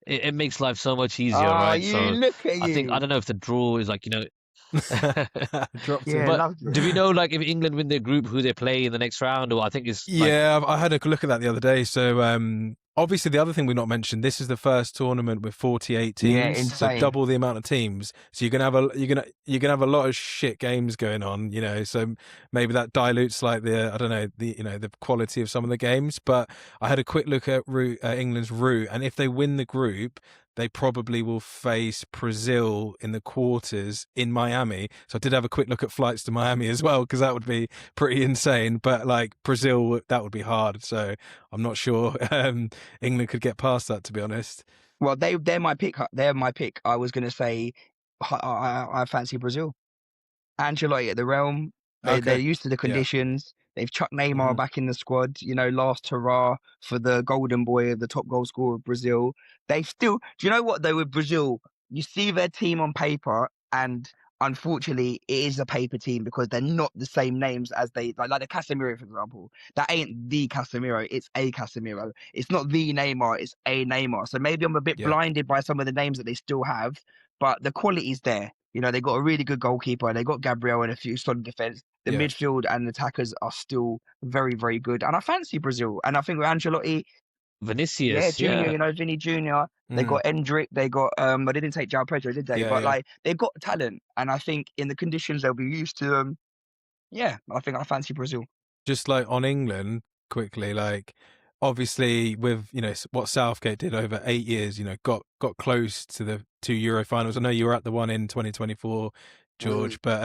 Speaker 3: it makes life so much easier, right? So
Speaker 2: look at you.
Speaker 3: I think, I don't know if the draw is like,
Speaker 1: Dropped
Speaker 2: Yeah,
Speaker 3: but do we know like if England win their group who they play in the next round, or I think it's
Speaker 1: I had a look at that the other day. So obviously the other thing we not mentioned, this is the first tournament with 48 teams,
Speaker 2: Yeah, insane.
Speaker 1: so double the amount of teams. So you're gonna have a lot of shit games going on, So maybe that dilutes like the quality of some of the games. But I had a quick look at England's route, and if they win the group, they probably will face Brazil in the quarters in Miami. So I did have a quick look at flights to Miami as well, because that would be pretty insane. But like Brazil, that would be hard. So I'm not sure England could get past that, to be honest.
Speaker 2: Well, they're my pick. They're my pick. I was going to say I fancy Brazil. Ancelotti at the Realm. They're used to the conditions. They've chucked Neymar back in the squad. Last hurrah for the golden boy, the top goal scorer of Brazil. They still, do you know what though with Brazil? You see their team on paper, and unfortunately, it is a paper team because they're not the same names as they like the Casemiro, for example. That ain't the Casemiro, it's a Casemiro. It's not the Neymar, it's a Neymar. So maybe I'm a bit blinded by some of the names that they still have, but the quality's there. You know, they got a really good goalkeeper. They got Gabriel and a few solid defense. The
Speaker 1: Yeah.
Speaker 2: midfield and attackers are still very, very good. And I fancy Brazil. And I think with Ancelotti,
Speaker 3: Vinicius,
Speaker 2: Junior,
Speaker 3: yeah.
Speaker 2: you know, Vinny Junior. They got Endrick. They got but they didn't take João Pedro, did they?
Speaker 1: Yeah,
Speaker 2: but
Speaker 1: yeah.
Speaker 2: like they've got talent, and I think in the conditions they'll be used to. Yeah, I think I fancy Brazil.
Speaker 1: Just like on England, quickly, like obviously with what Southgate did over 8 years, got close to the 2 Euro finals. I know you were at the one in 2024, George, but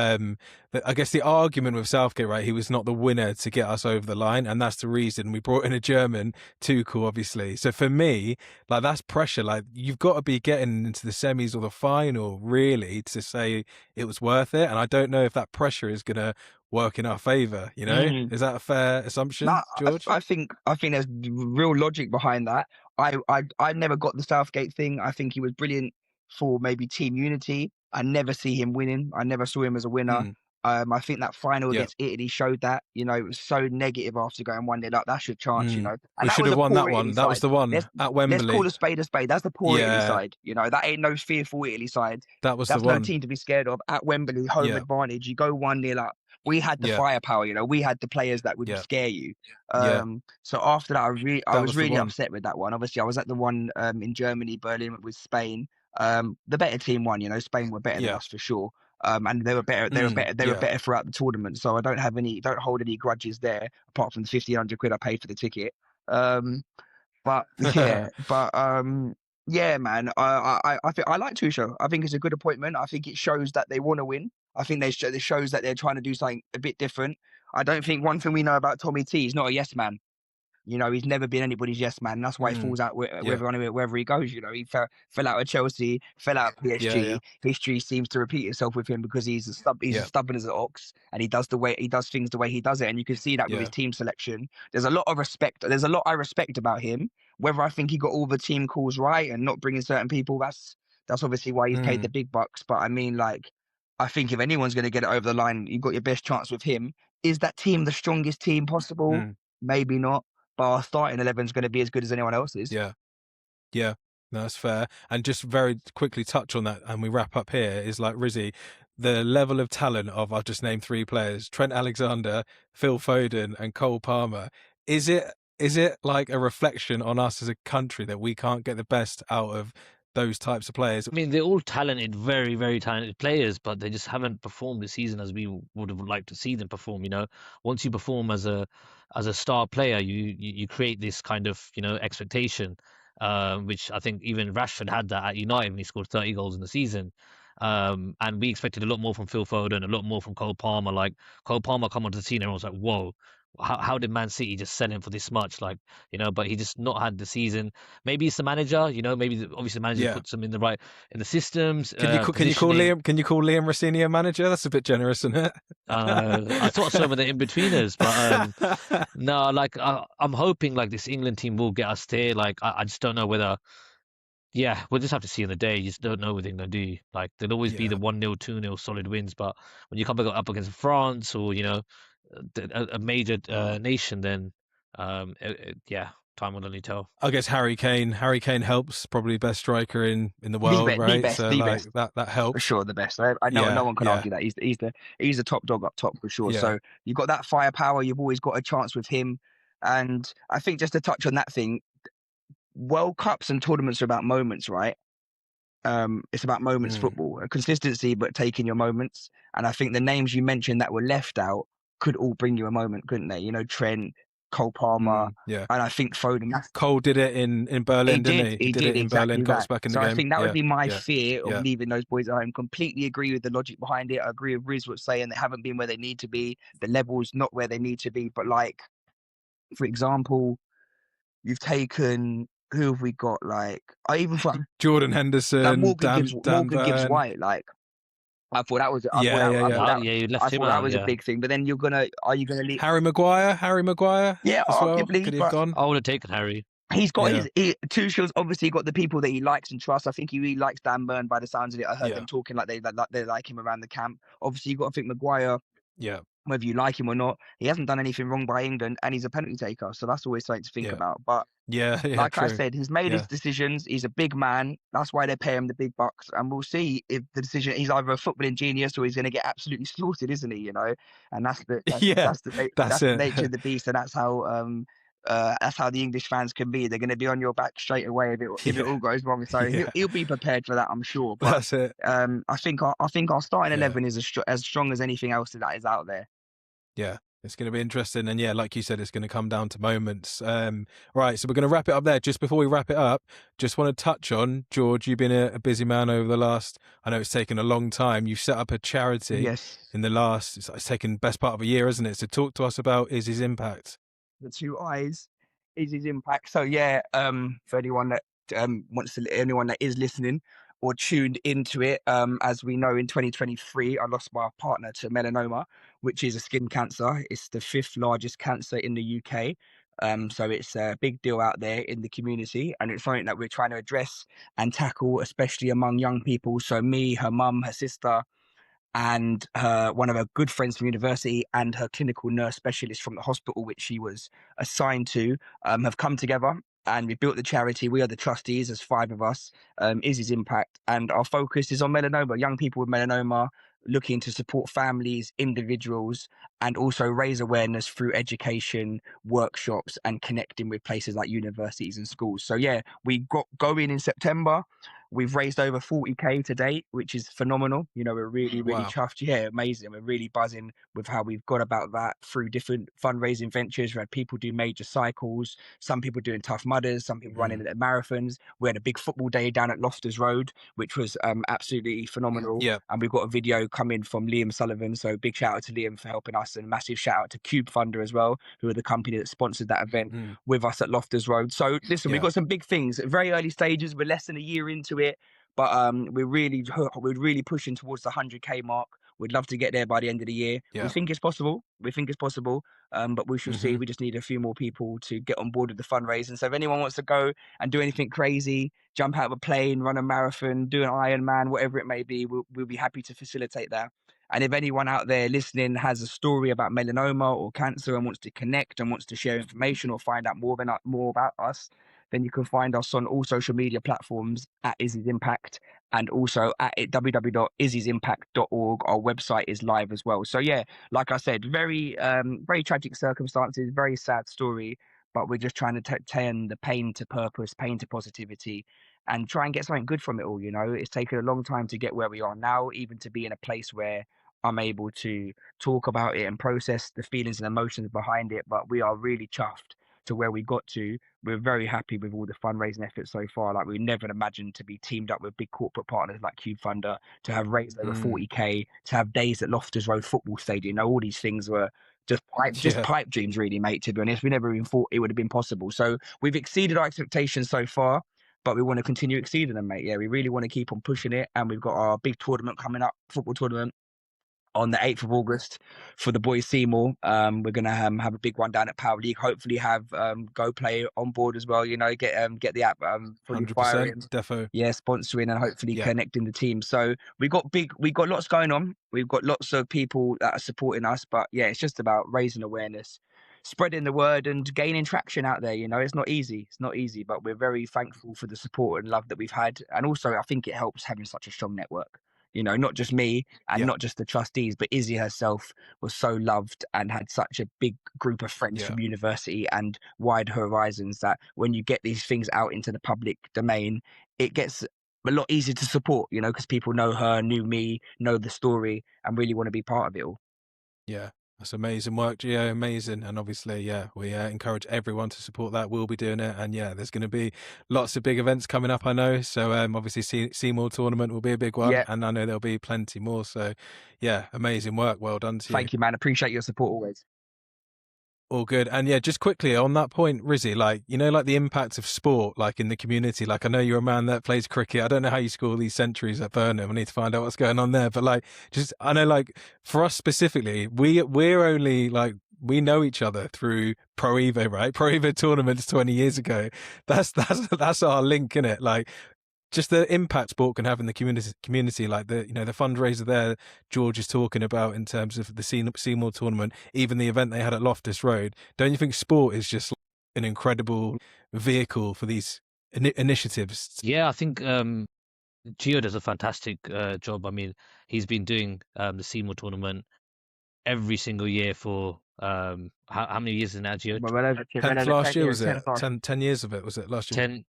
Speaker 1: I guess the argument with Southgate, right, he was not the winner to get us over the line, and that's the reason we brought in a German, Tuchel, obviously. So for me, like that's pressure. Like you've got to be getting into the semis or the final really to say it was worth it, and I don't know if that pressure is gonna work in our favour. Is that a fair assumption,
Speaker 2: No,
Speaker 1: George?
Speaker 2: I think there's real logic behind that. I never got the Southgate thing. I think he was brilliant for maybe team unity. I never see him winning. I never saw him as a winner. I think that final
Speaker 1: Yeah.
Speaker 2: against Italy showed that. It was so negative after going 1-0 up. That's your chance, And
Speaker 1: We
Speaker 2: that
Speaker 1: should
Speaker 2: was
Speaker 1: have
Speaker 2: a
Speaker 1: won
Speaker 2: poor
Speaker 1: that
Speaker 2: Italy
Speaker 1: one. That was
Speaker 2: side.
Speaker 1: the one
Speaker 2: Let's
Speaker 1: at Wembley.
Speaker 2: call a spade a spade. That's the poor Italy
Speaker 1: Yeah.
Speaker 2: side. That ain't no fearful Italy side.
Speaker 1: That was
Speaker 2: That's
Speaker 1: the
Speaker 2: no
Speaker 1: one.
Speaker 2: team to be scared of. At Wembley, home
Speaker 1: Yeah.
Speaker 2: advantage. You go 1-0 up. We had the
Speaker 1: Yeah.
Speaker 2: firepower, we had the players that would
Speaker 1: Yeah.
Speaker 2: scare you.
Speaker 1: Yeah.
Speaker 2: So after that, I was
Speaker 1: was the
Speaker 2: really
Speaker 1: one.
Speaker 2: upset with that one. Obviously, I was at the one in Germany, Berlin with Spain. The better team won. Spain were better than us for sure. And they were better. They were better throughout the tournament. So I don't hold any grudges there, apart from the 1,500 quid I paid for the ticket. But yeah, man. I think I like Tuchel. I think it's a good appointment. I think it shows that they want to win. I think it shows that they're trying to do something a bit different. I don't think one thing we know about Tommy T, he's not a yes man. He's never been anybody's yes man. That's why he falls out wherever he goes. He fell out of Chelsea, fell out of PSG.
Speaker 1: Yeah.
Speaker 2: History seems to repeat itself with him because he's as stubborn as an ox, and he does things the way he does it. And you can see that with his team selection. There's a lot of respect. There's a lot I respect about him. Whether I think he got all the team calls right and not bringing certain people, that's obviously why he's paid the big bucks. But I mean, like, I think if anyone's going to get it over the line, you've got your best chance with him. Is that team the strongest team possible? Maybe not. But our starting 11 is going to be as good as anyone else's.
Speaker 1: Yeah. No, that's fair. And just very quickly touch on that, and we wrap up here, is like, Rizy, the level of talent of, I've just named 3 players, Trent Alexander, Phil Foden and Cole Palmer. Is it like a reflection on us as a country that we can't get the best out of those types of players?
Speaker 3: I mean, they're all talented, very, very talented players, but they just haven't performed this season as we would have liked to see them perform. Once you perform as a star player, you create this kind of expectation, which I think even Rashford had that at United when he scored 30 goals in the season. And we expected a lot more from Phil Foden, a lot more from Cole Palmer. Like, Cole Palmer come onto the scene, and everyone's like, whoa. How did Man City just sell him for this much? Like, but he just not had the season. Maybe it's the manager, maybe obviously the manager puts him in the systems.
Speaker 1: Can you call Liam Rosenior manager? That's a bit generous, isn't it?
Speaker 3: I thought some of the in-betweeners, but no, like I'm hoping like this England team will get us there. Like I just don't know whether. Yeah, we'll just have to see in the day. You just don't know what they're going to do. Like, there'll always be the 1-0, 2-0 solid wins, but when you come up against France or a major nation, then time will only tell.
Speaker 1: I guess Harry Kane helps, probably best striker in the world, right?
Speaker 2: The best.
Speaker 1: That helps
Speaker 2: for sure. The best. I know no one can argue that. He's the top dog up top for sure. So you've got that firepower. You've always got a chance with him. And I think just to touch on that thing, World Cups and tournaments are about moments, right? It's about moments, football, consistency, but taking your moments. And I think the names you mentioned that were left out could all bring you a moment, couldn't they? Trent, Cole Palmer, and I think Foden.
Speaker 1: Cole did it in Berlin, didn't he?
Speaker 2: He did it in
Speaker 1: exactly
Speaker 2: Berlin, got us back
Speaker 1: in the game.
Speaker 2: I think that would be my fear of leaving those boys at home. Completely agree with the logic behind it. I agree with Riz what's saying they haven't been where they need to be. The level's not where they need to be. But like, for example, you've taken, who have we got? Like, I even thought
Speaker 1: Jordan Henderson,
Speaker 2: like Morgan Gibbs White. Like, I thought that was
Speaker 3: you left him out.
Speaker 2: That was a big thing. But then are you gonna leave
Speaker 1: Harry Maguire?
Speaker 2: Yeah, arguably.
Speaker 1: Could he have gone?
Speaker 3: I would have taken Harry.
Speaker 2: He's got Tuchel's obviously got the people that he likes and trusts. I think he really likes Dan Burn by the sounds of it. I heard them talking like they like him around the camp. Obviously, you got to think Maguire.
Speaker 1: Yeah.
Speaker 2: Whether you like him or not, he hasn't done anything wrong by England, and he's a penalty taker. So that's always something to think about. But
Speaker 1: Yeah,
Speaker 2: Like
Speaker 1: true.
Speaker 2: I said, he's made his
Speaker 1: Yeah.
Speaker 2: decisions. He's a big man. That's why they pay him the big bucks. And we'll see if the decision, he's either a footballing genius or he's going to get absolutely slaughtered, isn't he? You know, and
Speaker 1: Yeah, that's
Speaker 2: that's the
Speaker 1: it.
Speaker 2: nature of the beast, and that's how the English fans can be. They're going to be on your back straight away if it
Speaker 1: Yeah,
Speaker 2: all goes wrong. So
Speaker 1: yeah,
Speaker 2: he'll be prepared for that, I'm sure. But
Speaker 1: that's it.
Speaker 2: I think our starting
Speaker 1: Yeah.
Speaker 2: 11 is as strong as anything else that is out there.
Speaker 1: Yeah, it's going to be interesting. And yeah, like you said, it's going to come down to moments. Right, so we're going to wrap it up there. Just before we wrap it up, just want to touch on, George, you've been a busy man over the last, I know it's taken a long time. You've set up a charity
Speaker 2: Yes.
Speaker 1: in the last, it's taken best part of a year, isn't it? So talk to us about Izzy's impact.
Speaker 2: The two eyes is his impact. So yeah, for anyone that anyone that is listening or tuned into it, as we know, in 2023, I lost my partner to melanoma, which is a skin cancer. It's the 5th largest cancer in the UK. So it's a big deal out there in the community, and it's something that we're trying to address and tackle, especially among young people. So me, her mum, her sister, and one of her good friends from university and her clinical nurse specialist from the hospital which she was assigned to have come together, and we built the charity. We are the trustees, there's 5 of us. Izzy's Impact, and our focus is on melanoma, young people with melanoma, looking to support families, individuals, and also raise awareness through education, workshops, and connecting with places like universities and schools. So yeah, we got going in September. We've raised over 40k to date, which is phenomenal. You know, we're really, really
Speaker 1: Wow.
Speaker 2: chuffed. Yeah, amazing. We're really buzzing with how we've got about that through different fundraising ventures. We had people do major cycles, some people doing Tough Mudders, some people running at marathons. We had a big football day down at Loftus Road, which was absolutely phenomenal.
Speaker 1: Yeah.
Speaker 2: And we've got a video coming from Liam Sullivan. So big shout out to Liam for helping us, and massive shout out to Cube Funder as well, who are the company that sponsored that event with us at Loftus Road. So listen, we've got some big things, very early stages. We're less than a year into it, but we're really pushing towards the 100k mark. We'd love to get there by the end of the year.
Speaker 1: Yeah.
Speaker 2: We think it's possible. But we shall see. We just need a few more people to get on board with the fundraising. So if anyone wants to go and do anything crazy, jump out of a plane, run a marathon, do an Ironman, whatever it may be, we'll be happy to facilitate that. And if anyone out there listening has a story about melanoma or cancer and wants to connect and wants to share information or find out more about us, then you can find us on all social media platforms at Izzy's Impact, and also at www.izzyysimpact.org. Our website is live as well. So yeah, like I said, very tragic circumstances, very sad story, but we're just trying to turn the pain to purpose, pain to positivity, and try and get something good from it all. You know, it's taken a long time to get where we are now, even to be in a place where I'm able to talk about it and process the feelings and emotions behind it. But we are really chuffed to where we got to. We're very happy with all the fundraising efforts so far. Like, we never imagined to be teamed up with big corporate partners like Cube Funder, to have raised over 40k, to have days at Loftus Road Football Stadium. You know, all these things were just pipe dreams, really, mate, to be honest. We never even thought it would have been possible. So we've exceeded our expectations so far, but we want to continue exceeding them, mate. Yeah, we really want to keep on pushing it. And we've got our big tournament coming up, football tournament, on the 8th of August for the boys Seymour. We're going to have a big one down at Power League. Hopefully have Go Play on board as well. You know, get the app fully firing.
Speaker 1: Defo.
Speaker 2: Yeah, sponsoring and hopefully connecting the team. So we got lots going on. We've got lots of people that are supporting us. But yeah, it's just about raising awareness, spreading the word, and gaining traction out there. You know, it's not easy. It's not easy, but we're very thankful for the support and love that we've had. And also, I think it helps having such a strong network. You know, not just me and not just the trustees, but Izzy herself was so loved and had such a big group of friends from university and wide horizons, that when you get these things out into the public domain, it gets a lot easier to support, you know, because people know her, knew me, know the story, and really want to be part of it all.
Speaker 1: Yeah. That's amazing work, Geo. Amazing. And obviously, we encourage everyone to support that. We'll be doing it. And there's going to be lots of big events coming up, I know. So obviously Seymour tournament will be a big one.
Speaker 2: Yeah.
Speaker 1: And I know there'll be plenty more. So amazing work. Well done to you.
Speaker 2: Thank you, man. Appreciate your support always.
Speaker 1: All good. And just quickly on that point, Rizy, like, you know, like the impact of sport, like in the community, like I know you're a man that plays cricket. I don't know how you score these centuries at Burnham. I need to find out what's going on there. But like, I know, like, for us specifically, we're only like, we know each other through Pro Evo, right? Pro Evo tournaments 20 years ago. That's our link, innit? Like, just the impact sport can have in the community, like the fundraiser there George is talking about in terms of the Seymour tournament, even the event they had at Loftus Road. Don't you think sport is just an incredible vehicle for these initiatives.
Speaker 3: Yeah, I think Geo does a fantastic job. I mean, he's been doing the Seymour tournament every single year for how many years is it now, Geo?
Speaker 2: Well over
Speaker 1: 10th last
Speaker 2: 10
Speaker 1: year,
Speaker 2: years,
Speaker 1: was it?
Speaker 2: 10
Speaker 1: 10 years of it, was it last year?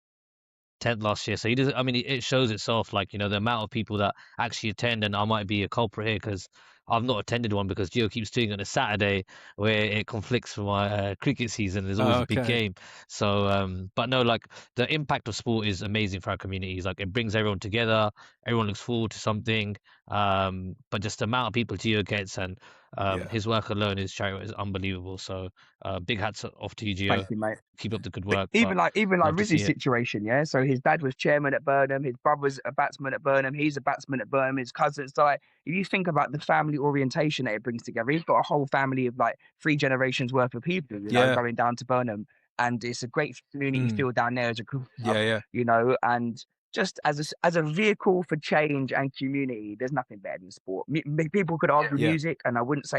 Speaker 3: 10th last year. So he does. I mean, it shows itself, like, you know, the amount of people that actually attend. And I might be a culprit here because I've not attended one because Gio keeps doing it on a Saturday where it conflicts with my cricket season. There's always a big game. So, but no, like the impact of sport is amazing for our communities. Like it brings everyone together. Everyone looks forward to something. But just the amount of people Gio gets and his work alone is unbelievable. So big hats off to you, Gio.
Speaker 2: Thank you, mate.
Speaker 3: Keep up the good work.
Speaker 2: Even like
Speaker 3: love to see
Speaker 2: Rizzy's
Speaker 3: it.
Speaker 2: situation, yeah. So his dad was chairman at Burnham, his brother's a batsman at Burnham, he's a batsman at Burnham, his cousins. So like, if you think about the family orientation that it brings together, he's got a whole family of like 3 generations worth of people, you know, going down to Burnham, and it's a great community feel down there as a group, you know, and just as a vehicle for change and community, there's nothing better than sport. People could argue music, and I wouldn't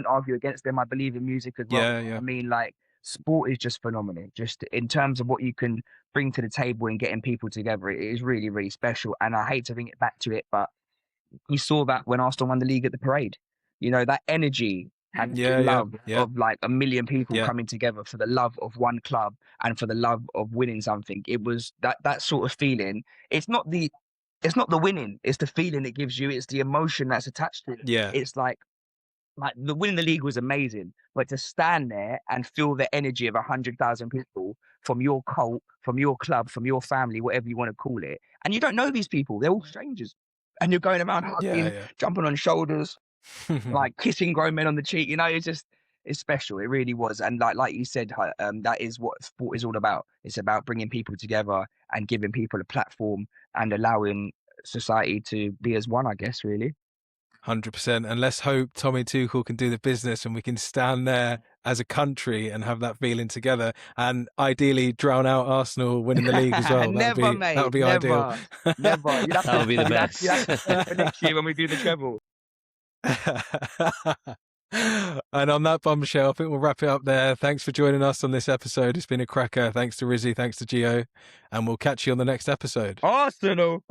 Speaker 2: argue against them. I believe in music as well. I mean, like, sport is just phenomenal. Just in terms of what you can bring to the table and getting people together, it is really, really special. And I hate to bring it back to it, but you saw that when Arsenal won the league at the parade. You know, that energy and love of like a million people coming together for the love of one club and for the love of winning something. It was that sort of feeling. It's not the winning, it's the feeling it gives you, it's the emotion that's attached to it. It's like the winning the league was amazing, but to stand there and feel the energy of 100,000 people from your cult, from your club, from your family, whatever you want to call it, and you don't know these people, they're all strangers, and you're going around hugging, jumping on shoulders, like kissing grown men on the cheek. You know, it's special. It really was. And like you said, that is what sport is all about. It's about bringing people together and giving people a platform and allowing society to be as one, I guess, really.
Speaker 1: 100%. And let's hope Tommy Tuchel can do the business and we can stand there as a country and have that feeling together, and ideally drown out Arsenal winning the league as well.
Speaker 2: That would be
Speaker 1: ideal.
Speaker 2: Never.
Speaker 3: That would be the best.
Speaker 2: For next year when we do the treble.
Speaker 1: And on that bombshell, I think we'll wrap it up there. Thanks for joining us on this episode. It's been a cracker. Thanks to Rizy, thanks to Geo, and we'll catch you on the next episode.
Speaker 2: Arsenal.